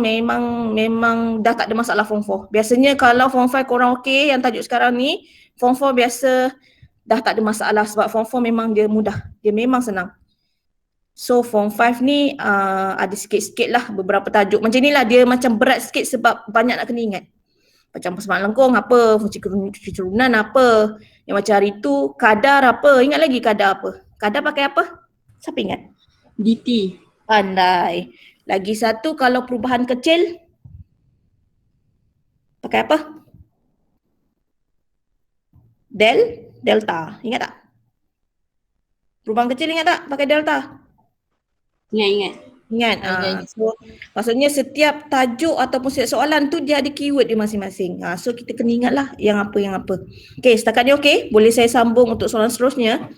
dah tak ada masalah form 4. Biasanya kalau form 5 korang okey yang tajuk sekarang ni, form 4 biasa dah tak ada masalah sebab form 4 memang dia mudah. Dia memang senang. So form 5 ni ada sikit-sikit lah beberapa tajuk. Macam ni lah dia macam berat sikit sebab banyak nak kena ingat. Macam persamaan lengkung apa, fungsi keturunan apa. Yang macam hari tu kadar apa, ingat lagi kadar apa? Kadar pakai apa? Siapa ingat? DT. Pandai. Lagi satu kalau perubahan kecil pakai apa? Delta. Ingat tak? Perubahan kecil ingat tak? Pakai delta. Ingat. Ingat. So maksudnya setiap tajuk ataupun setiap soalan tu dia ada keyword dia masing-masing. So kita kena ingatlah yang apa. Okey, setakat ni okey. Boleh saya sambung untuk soalan seterusnya.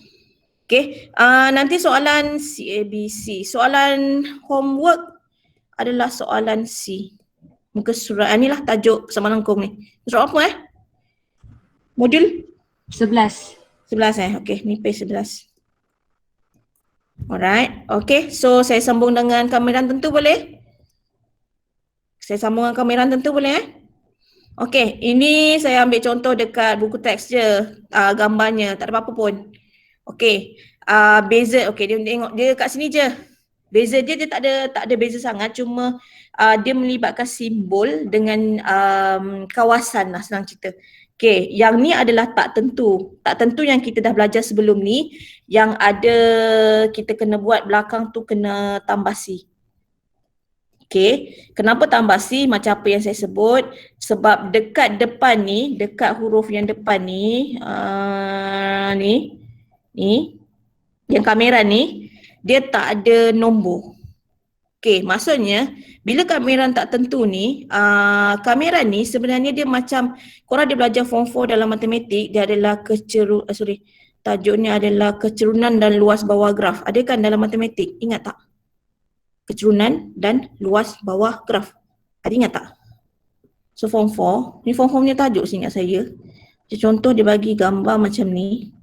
Okay, nanti soalan CABC. Soalan homework adalah soalan C. Muka surat, inilah tajuk persamaan lengkung ni. Surat apa Modul? 11. 11 okay, ni page 11. Alright, okay. So saya sambung dengan kameran tentu boleh? Saya sambung dengan kameran tentu boleh Okay, ini saya ambil contoh dekat buku teks je. Gambarnya, tak ada apa-apa pun. Okay, beza, okay dia tengok, dia kat sini je. Beza dia tak ada beza sangat, cuma dia melibatkan simbol dengan kawasan lah senang cerita. Okay, yang ni adalah tak tentu. Tak tentu yang kita dah belajar sebelum ni, yang ada kita kena buat belakang tu kena tambah C. Okay, kenapa tambah C macam apa yang saya sebut? Sebab dekat depan ni, dekat huruf yang depan ni, ni yang kamera ni dia tak ada nombor. Okey, maksudnya bila kameran tak tentu ni, kamera ni sebenarnya dia macam korang dia belajar form 4 dalam matematik, dia adalah tajuknya adalah kecerunan dan luas bawah graf. Ada kan dalam matematik? Ingat tak? Kecerunan dan luas bawah graf. Ada ingat tak? So form 4, ni form 4 punya tajuk seingat saya. Contoh dia bagi gambar macam ni.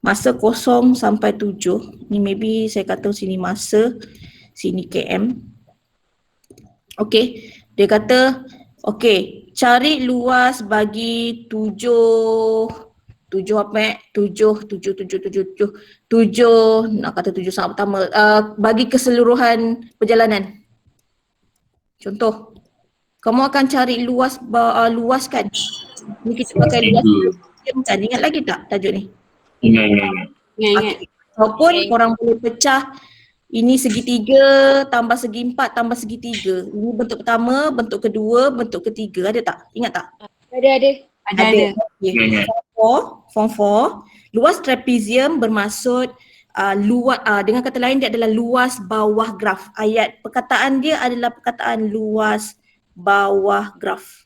Masa 0 sampai 7, ni maybe saya kata sini masa, sini km. Okey, dia kata, okey, cari luas bagi 7 apa 7 nak kata 7 sangat pertama, bagi keseluruhan perjalanan. Contoh, kamu akan cari luas kan? Ni kita pakai luas kan, ingat lagi tak tajuk ni? Ingat. Ingat. Ataupun korang boleh pecah ini segitiga tambah segi 4 tambah segitiga. Ini bentuk pertama, bentuk kedua, bentuk ketiga. Ada tak? Ingat tak? Ada. Ada. Okay. Ingat. Form 4, luas trapezium bermaksud luas, dengan kata lain dia adalah luas bawah graf. Ayat perkataan dia adalah perkataan luas bawah graf.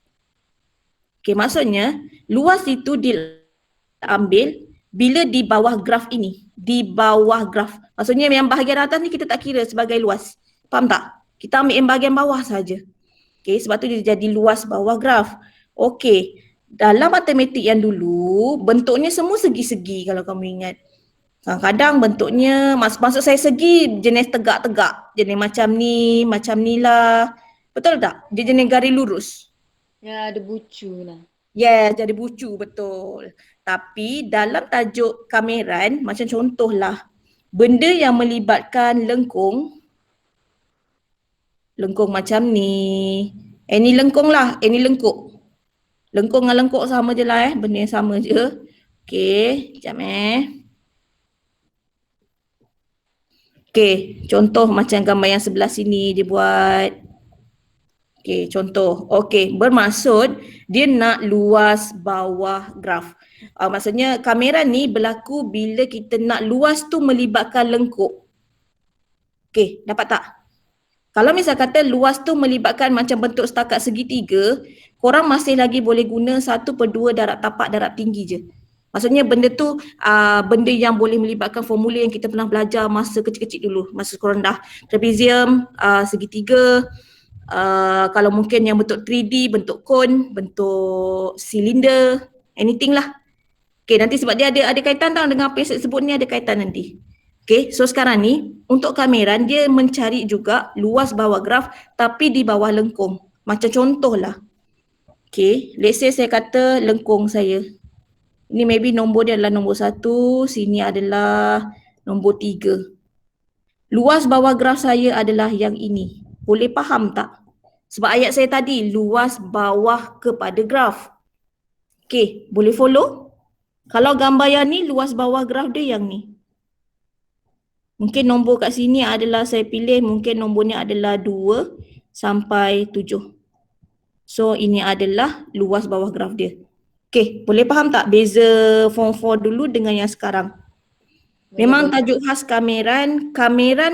Okay, maksudnya luas itu diambil bila di bawah graf ini, di bawah graf. Maksudnya yang bahagian atas ni kita tak kira sebagai luas. Faham tak? Kita ambil yang bahagian bawah saja. Okey, sebab tu dia jadi luas bawah graf. Okey, dalam matematik yang dulu bentuknya semua segi-segi kalau kamu ingat. Kadang-kadang bentuknya, maksud saya segi jenis tegak-tegak. Jenis macam ni lah. Betul tak? Dia jenis garis lurus. Ya, ada bucu lah. Yes, jadi bucu, betul. Tapi dalam tajuk kameran, macam contohlah, benda yang melibatkan lengkung macam ni. Ni lengkung lah, ni lengkuk. Lengkung dengan lengkuk sama je lah benda yang sama je. Okey, sekejap Okey, contoh macam gambar yang sebelah sini dia buat. Okey, contoh. Okey, bermaksud dia nak luas bawah graf. Maksudnya kamera ni berlaku bila kita nak luas tu melibatkan lengkuk. Okey, dapat tak? Kalau misal kata luas tu melibatkan macam bentuk setakat segitiga, korang masih lagi boleh guna 1/2 darab tapak darab tinggi je. Maksudnya benda tu benda yang boleh melibatkan formula yang kita pernah belajar masa kecil-kecil dulu. Masa korang dah trapezium, segitiga, kalau mungkin yang bentuk 3D, bentuk kon, bentuk silinder, anything lah. Okay, nanti sebab dia ada kaitan tau dengan apa yang saya sebut ni, ada kaitan nanti. Okay, so sekarang ni untuk kameran dia mencari juga luas bawah graf tapi di bawah lengkung. Macam contoh lah. Okay, let's say saya kata lengkung saya. Ini maybe nombor dia adalah nombor 1, sini adalah nombor 3. Luas bawah graf saya adalah yang ini. Boleh faham tak? Sebab ayat saya tadi, luas bawah kepada graf. Okay, boleh follow? Kalau gambar yang ni, luas bawah graf dia yang ni. Mungkin nombor kat sini adalah saya pilih, mungkin nombornya adalah 2 sampai 7. So, ini adalah luas bawah graf dia. Okay, boleh faham tak beza form 4 dulu dengan yang sekarang? Memang tajuk khas kameran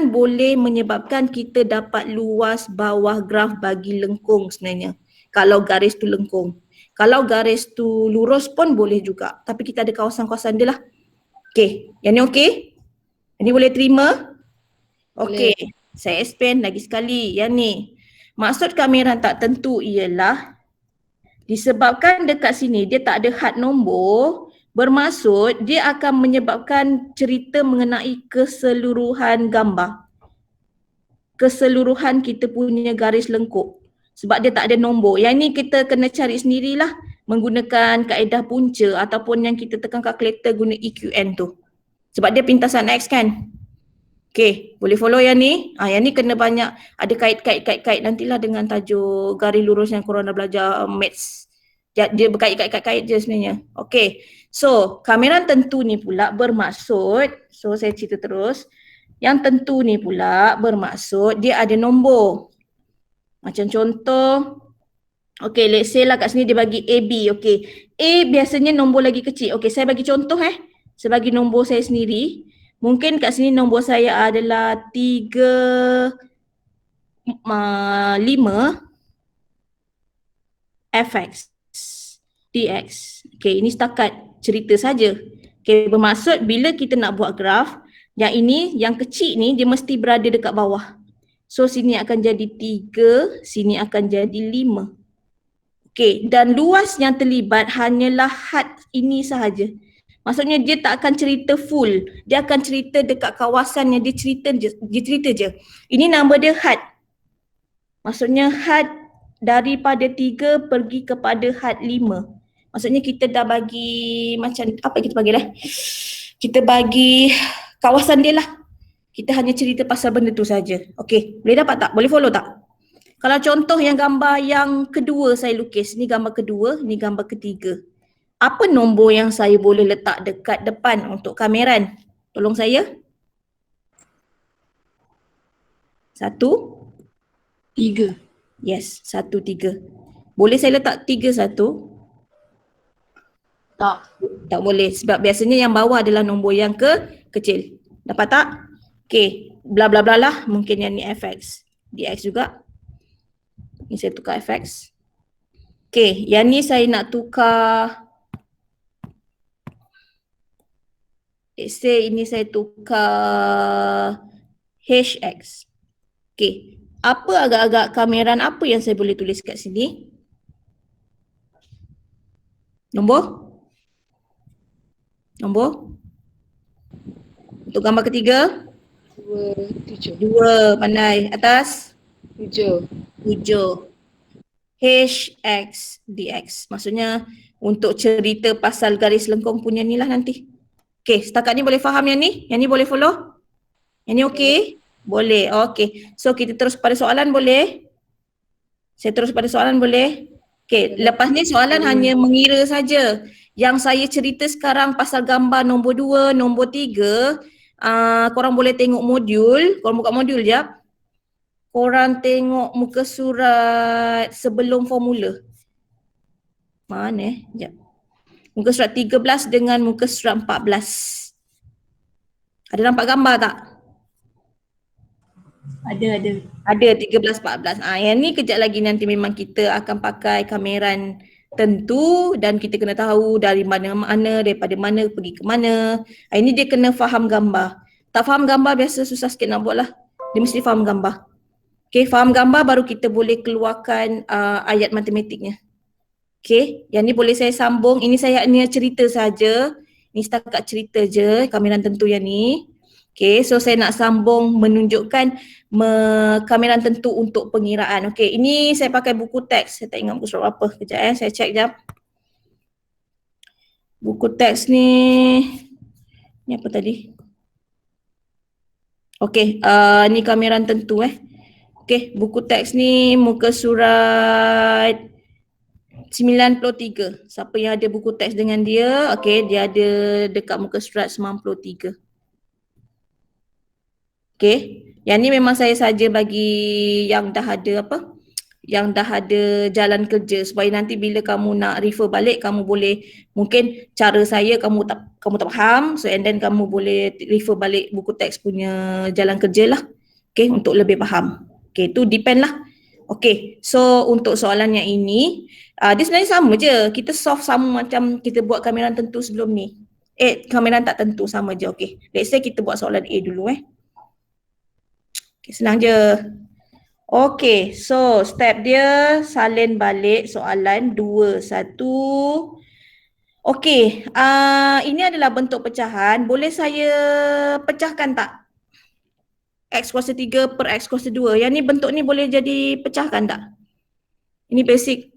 boleh menyebabkan kita dapat luas bawah graf bagi lengkung sebenarnya. Kalau garis tu lengkung. Kalau garis tu lurus pun boleh juga. Tapi kita ada kawasan-kawasan dia lah. Okay, yang ni okay? Yang ni boleh terima? Okay, saya expand lagi sekali. Yang ni, maksud kameran tak tentu ialah disebabkan dekat sini dia tak ada had nombor, bermaksud dia akan menyebabkan cerita mengenai keseluruhan gambar. Keseluruhan kita punya garis lengkuk. Sebab dia tak ada nombor. Yang ni kita kena cari sendirilah menggunakan kaedah punca ataupun yang kita tekan kalkulator guna EQN tu. Sebab dia pintasan X kan. Okay, boleh follow yang ni? Yang ni kena banyak ada kait nantilah dengan tajuk garis lurus yang korang dah belajar maths. Dia berkait-kait je sebenarnya. Okay, so kameran tentu ni pula bermaksud, so saya cerita terus. Yang tentu ni pula bermaksud dia ada nombor. Macam contoh, okay, let's say lah kat sini dia bagi AB. Okay, A biasanya nombor lagi kecil. Okay, saya bagi contoh Saya bagi nombor saya sendiri. Mungkin kat sini nombor saya adalah 3, 5 fx dx. Okey, ini setakat cerita saja. Okey, bermaksud bila kita nak buat graf, yang ini, yang kecil ni dia mesti berada dekat bawah. So sini akan jadi 3, sini akan jadi 5. Okey, dan luas yang terlibat hanyalah had ini sahaja. Maksudnya dia tak akan cerita full. Dia akan cerita dekat kawasan yang dia cerita je. Ini nama dia had. Maksudnya had daripada 3 pergi kepada had 5. Maksudnya kita dah bagi macam apa kita bagi lah? Kita bagi kawasan dia lah. Kita hanya cerita pasal benda tu saja. Okey, boleh dapat tak? Boleh follow tak? Kalau contoh yang gambar yang kedua saya lukis, ni gambar kedua, ni gambar ketiga. Apa nombor yang saya boleh letak dekat depan untuk kameran? Tolong saya. 1. 3. Yes, 1, 3. Boleh saya letak 3, 1? Tak. Tak boleh sebab biasanya yang bawah adalah nombor yang kecil. Dapat tak? Okey, bla bla bla lah. Mungkin yang ni fx, dx juga. Ni saya tukar fx. Okey, yang ni saya nak tukar. Let's say ini saya tukar hx. Okey, apa agak-agak kameran apa yang saya boleh tulis kat sini? Nombor? Untuk gambar ketiga? 2, 7. 2, pandai. Atas? 7. 7. Hx dx. Maksudnya untuk cerita pasal garis lengkung punya ni lah nanti. Okey, setakat ni boleh faham yang ni? Yang ni boleh follow? Yang ni okey? Boleh. Okey. So kita terus pada soalan boleh? Saya terus pada soalan boleh? Okey, lepas ni soalan hanya mengira saja. Yang saya cerita sekarang pasal gambar nombor 2, nombor 3, korang boleh tengok modul. Korang buka modul jap. Korang tengok muka surat sebelum formula. Mana Jap. Muka surat 13 dengan muka surat 14. Ada nampak gambar tak? Ada. Ada 13, 14. Yang ni kejap lagi nanti memang kita akan pakai kameran tentu dan kita kena tahu dari mana-mana, daripada mana pergi ke mana. Ini dia kena faham gambar. Tak faham gambar biasa susah sikit nak buat lah. Dia mesti faham gambar. Okay, faham gambar baru kita boleh keluarkan ayat matematiknya. Okay, yang ni boleh saya sambung. Ini saya hanya cerita saja. Ini setakat cerita je, kameran tentu yang ni. Okay, so saya nak sambung menunjukkan kameran tentu untuk pengiraan. Okay, ini saya pakai buku teks. Saya tak ingat buku surat apa. Kejap saya check jap. Buku teks ni apa tadi? Okay, ni kameran tentu Okay, buku teks ni muka surat 93. Siapa yang ada buku teks dengan dia, okay, dia ada dekat muka surat 93. Okay, yang ni memang saya saja bagi yang dah ada yang dah ada jalan kerja supaya nanti bila kamu nak refer balik kamu boleh, mungkin cara saya kamu tak faham, so and then kamu boleh refer balik buku teks punya jalan kerja lah. Okay, untuk lebih faham. Okay, tu depend lah. Okay, so untuk soalan yang ini, dia sebenarnya sama je. Kita solve sama macam kita buat kameran tentu sebelum ni. Kameran tak tentu sama je. Okay, let's say kita buat soalan A dulu Okay, senang je. Okay, so step dia salin balik soalan 2, 1. Okay, ini adalah bentuk pecahan. Boleh saya pecahkan tak? X kuasa 3 per X kuasa 2. Yang ni bentuk ni boleh jadi pecahkan tak? Ini basic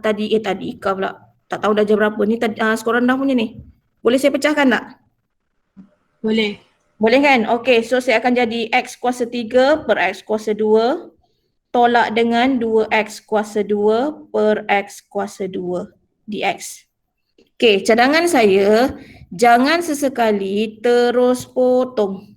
tadi kau pula. Tak tahu dah jam berapa. Ni skor rendah punya ni. Boleh saya pecahkan tak? Boleh. Boleh kan? Okay, so saya akan jadi X kuasa 3 per X kuasa 2 tolak dengan 2X kuasa 2 per X kuasa 2 dx. Okay, cadangan saya, jangan sesekali terus potong.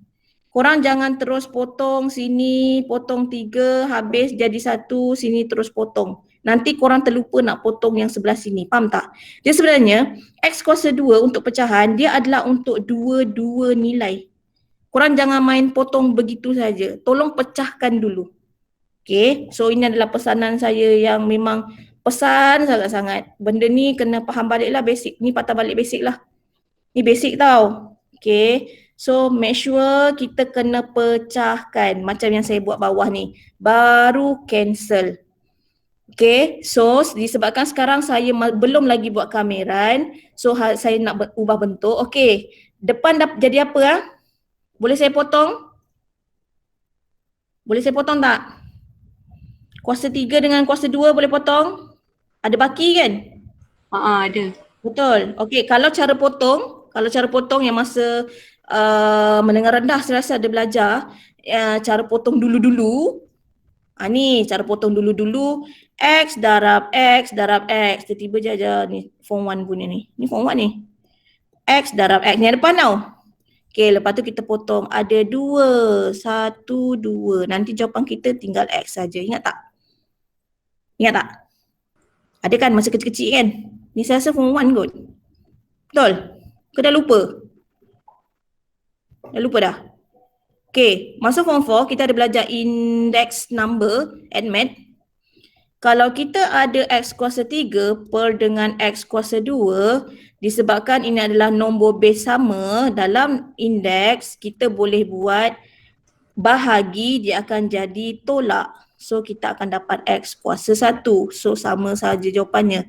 Korang jangan terus potong sini, potong 3, habis jadi 1, sini terus potong. nanti korang terlupa nak potong yang sebelah sini. Faham tak? Dia sebenarnya X kuasa 2 untuk pecahan dia adalah untuk dua-dua nilai. Korang jangan main potong begitu saja. Tolong pecahkan dulu. Okay, so ini adalah pesanan saya yang memang pesan sangat-sangat. Benda ni kena faham balik lah basic. Ni patah balik basic lah. Ni basic tau. Okay, so make sure kita kena pecahkan macam yang saya buat bawah ni. Baru cancel. Okay, so disebabkan sekarang saya belum lagi buat kameran. So saya nak ubah bentuk. Okay, depan jadi apa ah? Boleh saya potong? Boleh saya potong tak? Kuasa 3 dengan kuasa 2 boleh potong? Ada baki kan? Ada. Betul. Okey, kalau cara potong yang masa menengah rendah saya rasa ada belajar cara potong dulu-dulu. Ni cara potong dulu-dulu. X darab X darab X. Tiba-tiba je aja ni form 1 punya ni. Ni form 1 ni. X darab X. Ni depan tau. Okey, lepas tu kita potong. Ada 2, 1, 2. Nanti jawapan kita tinggal X saja. Ingat tak? Ingat tak? Ada kan masa kecil-kecil kan? Ni saya rasa form 1 kot. Betul? Ke dah lupa? Dah lupa dah? Okay, masa form 4 kita ada belajar index number and math. Kalau kita ada X kuasa 3 per dengan X kuasa 2, disebabkan ini adalah nombor base sama dalam indeks, kita boleh buat bahagi dia akan jadi tolak. So kita akan dapat X kuasa 1. So sama saja jawapannya.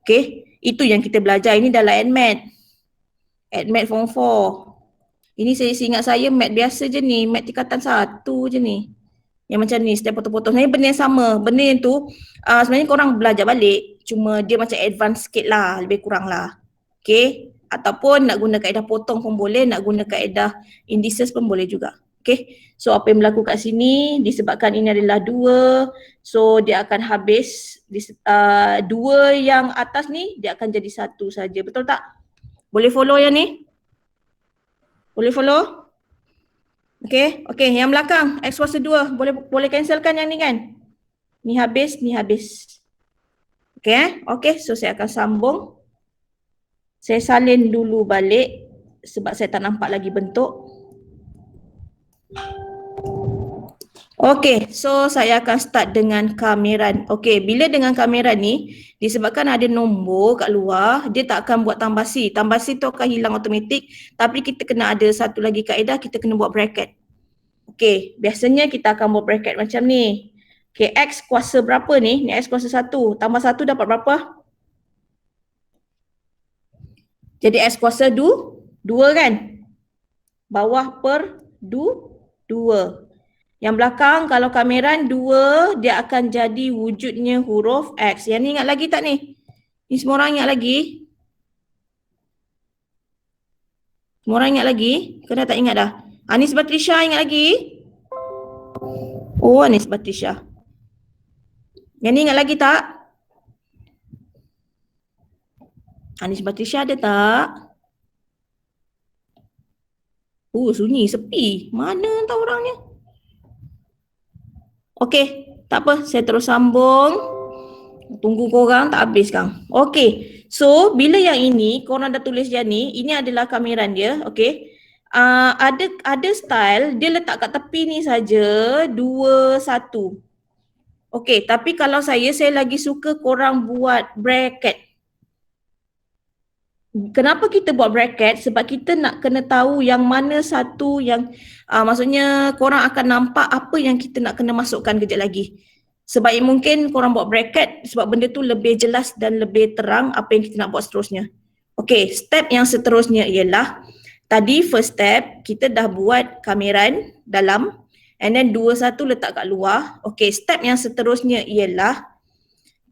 Okay, itu yang kita belajar. Ini dalam ADMAT. ADMAT form 4. Ini saya ingat saya mat biasa je ni. Mat tingkatan 1 je ni. Yang macam ni, setiap potong-potong. Sebenarnya benda yang sama. Benda yang tu sebenarnya korang belajar balik. Cuma dia macam advance sikit lah. Lebih kurang lah. Okay. Ataupun nak guna kaedah potong pun boleh. Nak guna kaedah indices pun boleh juga. Okay, so apa yang berlaku kat sini disebabkan ini adalah 2, so dia akan habis 2 yang atas ni dia akan jadi 1 saja. Betul tak? Boleh follow yang ni? Boleh follow? Okay, yang belakang X kuasa 2 boleh cancelkan yang ni kan? Ni habis, ni habis. Okay, so saya akan sambung. Saya salin dulu balik sebab saya tak nampak lagi bentuk. Okay, so saya akan start dengan kameran. Okay, bila dengan kameran ni, disebabkan ada nombor kat luar, dia tak akan buat tambasi. Tambasi tu akan hilang automatik, tapi kita kena ada satu lagi kaedah, kita kena buat bracket. Okay, biasanya kita akan buat bracket macam ni. Okay, X kuasa berapa ni? Ni X kuasa 1, tambah 1 dapat berapa? Jadi X kuasa 2 kan? Bawah per 2. Yang belakang kalau kameran 2 dia akan jadi wujudnya huruf X. Yang ni ingat lagi tak ni? Ni semua orang ingat lagi? Semua orang ingat lagi? Ke dah tak ingat dah? Anis Batrisha ingat lagi? Oh, Anis Batrisha. Yang ni ingat lagi tak? Anis Batrisha ada tak? Sunyi, sepi. Mana tahu orangnya? Okey, tak apa. Saya terus sambung. Tunggu korang tak habis kan. Okey, so bila yang ini, korang dah tulis yang ni, ini adalah kameran dia. Okey. Ada style, dia letak kat tepi ni saja 2, 1. Okey, tapi kalau saya lagi suka korang buat bracket. Kenapa kita buat bracket? Sebab kita nak kena tahu yang mana satu yang maksudnya korang akan nampak apa yang kita nak kena masukkan kejap lagi. Sebab mungkin korang buat bracket sebab benda tu lebih jelas dan lebih terang apa yang kita nak buat seterusnya. Okay, step yang seterusnya ialah tadi first step kita dah buat kameran dalam and then 2, 1 letak kat luar. Okay, step yang seterusnya ialah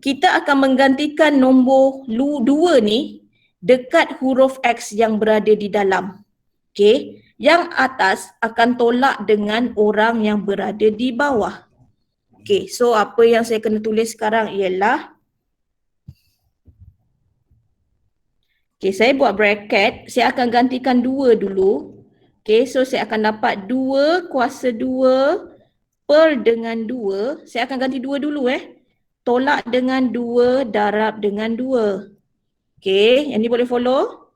kita akan menggantikan nombor 2 ni dekat huruf X yang berada di dalam. Okay, yang atas akan tolak dengan orang yang berada di bawah. Okay, so apa yang saya kena tulis sekarang ialah okay, saya buat bracket, saya akan gantikan 2 dulu. Okay, so saya akan dapat 2 kuasa 2 per dengan 2. Saya akan ganti 2 dulu tolak dengan 2 darab dengan 2. Okay, yang ni boleh follow?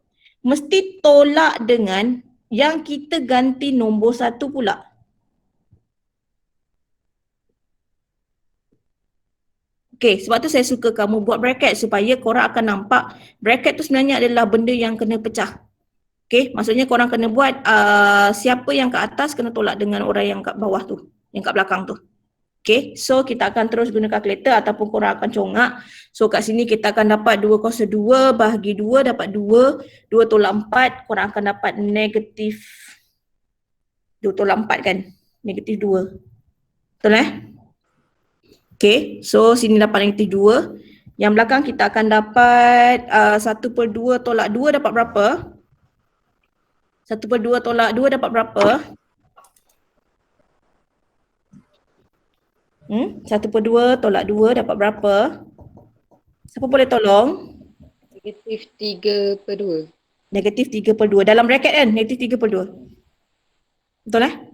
Mesti tolak dengan yang kita ganti nombor 1 pula. Okay, sebab tu saya suka kamu buat bracket supaya korang akan nampak bracket tu sebenarnya adalah benda yang kena pecah. Okay, maksudnya korang kena buat siapa yang kat atas kena tolak dengan orang yang kat bawah tu, yang kat belakang tu. Okay, so kita akan terus guna kalkulator ataupun korang akan congak. So kat sini kita akan dapat 2 kuasa 2 bahagi 2 dapat 2, 2 tolak 4, korang akan dapat negatif 2 tolak 4 kan, negatif 2. Betul Okay, so sini dapat negatif 2. Yang belakang kita akan dapat 1/2 tolak 2 dapat berapa? 1/2 tolak 2 dapat berapa? 1/2 tolak 2 dapat berapa? Siapa boleh tolong? Negatif 3/2. Negatif 3/2. Dalam bracket kan? Negatif 3/2. Betul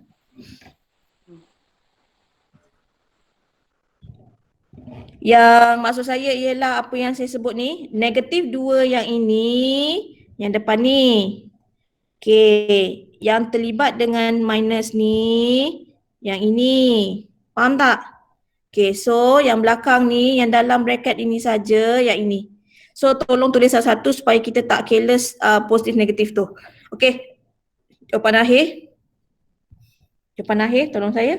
Yang maksud saya ialah apa yang saya sebut ni, negatif 2 yang ini, yang depan ni. Okay, yang terlibat dengan minus ni, yang ini. Faham tak? Okay, so yang belakang ni, yang dalam bracket ini saja, yang ini. So tolong tulis satu-satu supaya kita tak careless positif negatif tu. Okay, jawapan akhir. Jawapan akhir, tolong saya.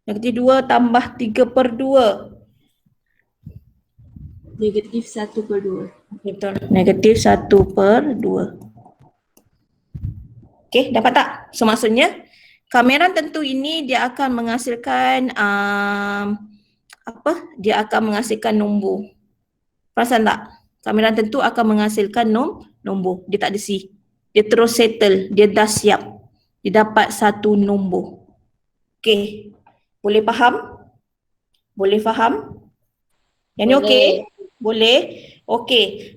Negatif 2 tambah 3/2. Negatif 1/2. Betul. Negatif 1/2. Okay, dapat tak? So maksudnya kamera tentu ini dia akan menghasilkan Dia akan menghasilkan nombor. Perasan tak? Kamera tentu akan menghasilkan nombor. Dia tak ada C. Dia terus settle. Dia dah siap. Dia dapat satu nombor. Okay. Boleh faham? Boleh faham? Yang ni okey? Boleh? Okey.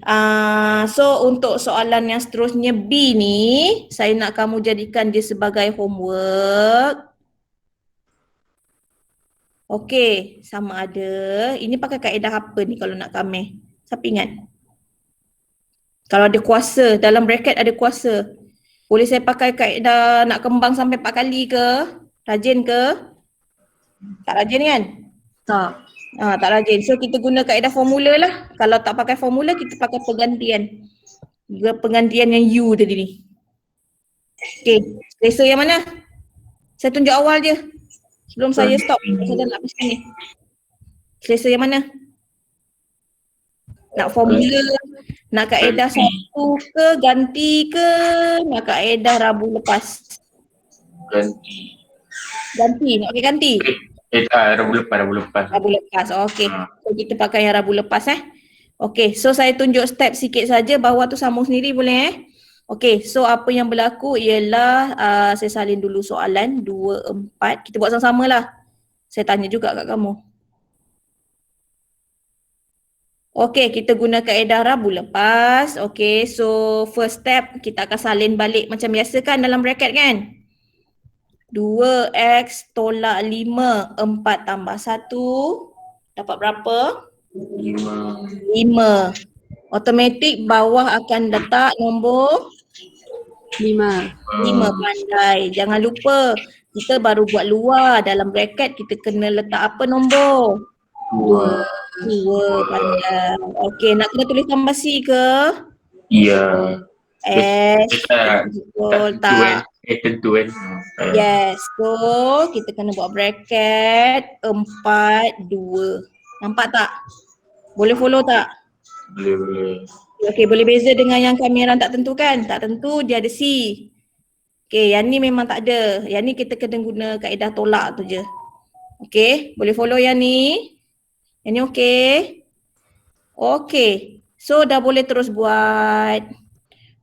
So untuk soalan yang seterusnya B ni, saya nak kamu jadikan dia sebagai homework. Okey, sama ada. Ini pakai kaedah apa ni kalau nak kami? Siapa ingat? Kalau ada kuasa, dalam bracket ada kuasa. Boleh saya pakai kaedah nak kembang sampai 4 kali ke? Rajin ke? Tak rajin kan? Tak. Tak rajin. So kita guna kaedah formula lah. Kalau tak pakai formula, kita pakai penggantian. Penggantian yang U tadi ni. Okay, selesa yang mana? Saya tunjuk awal je. Sebelum saya stop. Saya dah nak habis ni. Selesa yang mana? Nak formula, nak kaedah satu ke, ganti ke, nak kaedah Rabu lepas? Ganti. Ganti, nak pakai ganti? Rabu lepas. Rabu lepas, okey. So kita pakai yang Rabu lepas Okey, so saya tunjuk step sikit saja, bawah tu sambung sendiri boleh Okey, so apa yang berlaku ialah saya salin dulu soalan 2, 4. Kita buat sama-sama lah. Saya tanya juga kat kamu. Okey, kita guna kaedah Rabu lepas. Okey, so first step kita akan salin balik macam biasa kan dalam bracket kan? 2x tolak 5, 4 tambah 1 dapat berapa? 5. Automatik bawah akan letak nombor 5. 5 pandai. Jangan lupa kita baru buat luar, dalam bracket kita kena letak apa nombor? 2 pandai. Okey, nak kena tulis tambah C ke? Ya. Betul tak? Tentu kan. Yes, so kita kena buat bracket 4, 2. Nampak tak? Boleh follow tak? Boleh. Okey, boleh beza dengan yang kamera tak tentu kan? Tak tentu dia ada C. Okey, yang ni memang tak ada. Yang ni kita kena guna kaedah tolak tu je. Okey, boleh follow yang ni? Yang ni okey? Okey, so dah boleh terus buat.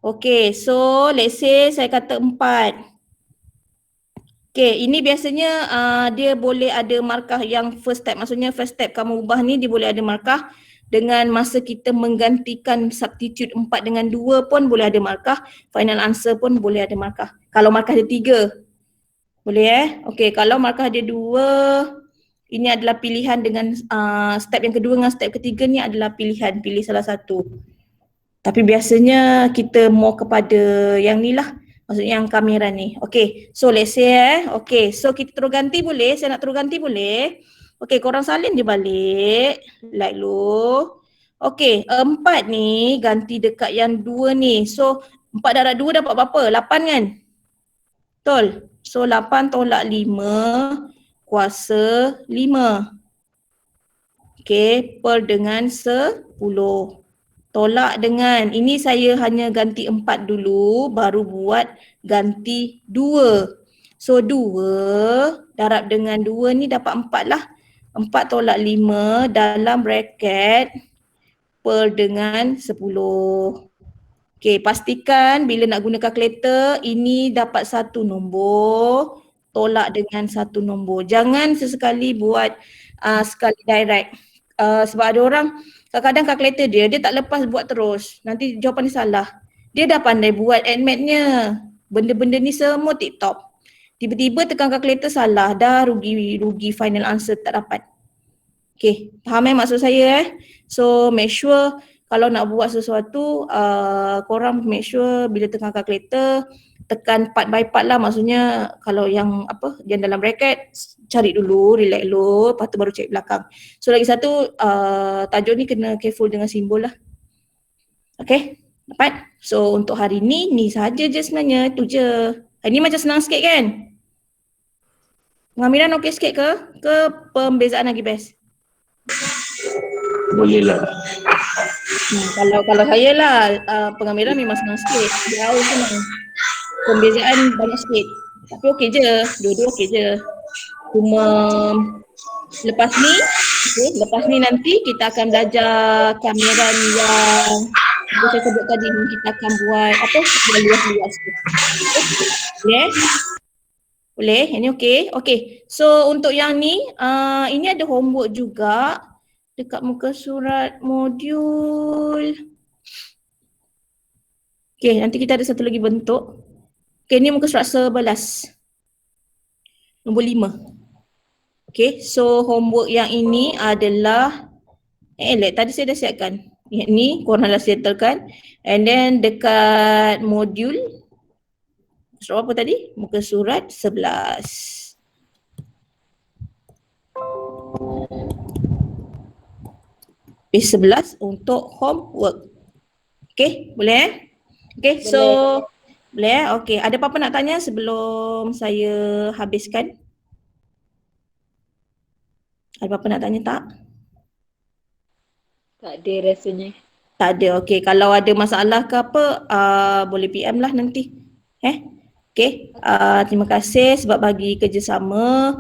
Okey, so let's say saya kata 4. Okey, ini biasanya dia boleh ada markah yang first step. Maksudnya first step kamu ubah ni dia boleh ada markah. Dengan masa kita menggantikan substitute 4 dengan 2 pun boleh ada markah. Final answer pun boleh ada markah. Kalau markah dia 3. Boleh Okey, kalau markah dia 2, ini adalah pilihan dengan step yang kedua dengan step ketiga ni adalah pilihan, pilih salah satu. Tapi biasanya kita mau kepada yang ni lah, maksudnya yang kamera ni. Okay, so let's say okay, so kita terus ganti boleh, saya nak terus ganti boleh. Okay, korang salin je balik, like lu. Okay, 4 ni ganti dekat yang 2 ni. So 4 darab 2 dapat berapa? 8 kan? Betul? So 8 tolak 5 kuasa 5. Okay, per dengan 10. Tolak dengan, ini saya hanya ganti 4 dulu, baru buat ganti 2. So 2 darab dengan 2 ni dapat 4 lah. 4 tolak 5 dalam bracket per dengan 10. Okay, pastikan bila nak guna kalkulator, ini dapat satu nombor, tolak dengan satu nombor. Jangan sesekali buat sekali direct. Sebab ada orang kadang-kadang kalkulator dia tak lepas buat terus. Nanti jawapan dia salah. Dia dah pandai buat admatnya. Benda-benda ni semua tip-top. Tiba-tiba tekan kalkulator salah, dah rugi final answer tak dapat. Okay, faham maksud saya So make sure kalau nak buat sesuatu, korang make sure bila tekan kalkulator, tekan part by part lah. Maksudnya kalau yang yang dalam bracket, cari dulu, relax dulu, lepas tu baru cari belakang. So lagi satu, tajuk ni kena careful dengan simbol lah. Okay, dapat? So untuk hari ni, ni sahaja je sebenarnya, tu je. Hari ni macam senang sikit kan? Pengamilan okey sikit ke? Ke pembezaan lagi best? Boleh lah. Kalau saya lah, pengamilan memang senang sikit. Dia awal senang. Pembezaan banyak sikit. Tapi okey je, dua-dua okey je. Cuma lepas ni nanti kita akan belajar kamiran yang saya sebut tadi ni, kita akan buat yang luas-luas tu. Boleh? Boleh? Yang ni okey? Okey. So untuk yang ni, ini ada homework juga dekat muka surat modul. Okey, nanti kita ada satu lagi bentuk. Okey, ni muka surat 11. Nombor 5. Okey, so homework yang ini adalah tadi saya dah siapkan. Yang ni korang dah settlekan. And then dekat modul surat apa tadi? Muka surat 11. Page 11 untuk homework. Okay, boleh? Okay, so boleh? Okay, ada apa-apa nak tanya sebelum saya habiskan? Ada apa-apa nak tanya tak? Tak ada rasanya. Tak ada, okay. Kalau ada masalah ke apa, boleh PM lah nanti. Okay, terima kasih sebab bagi kerjasama.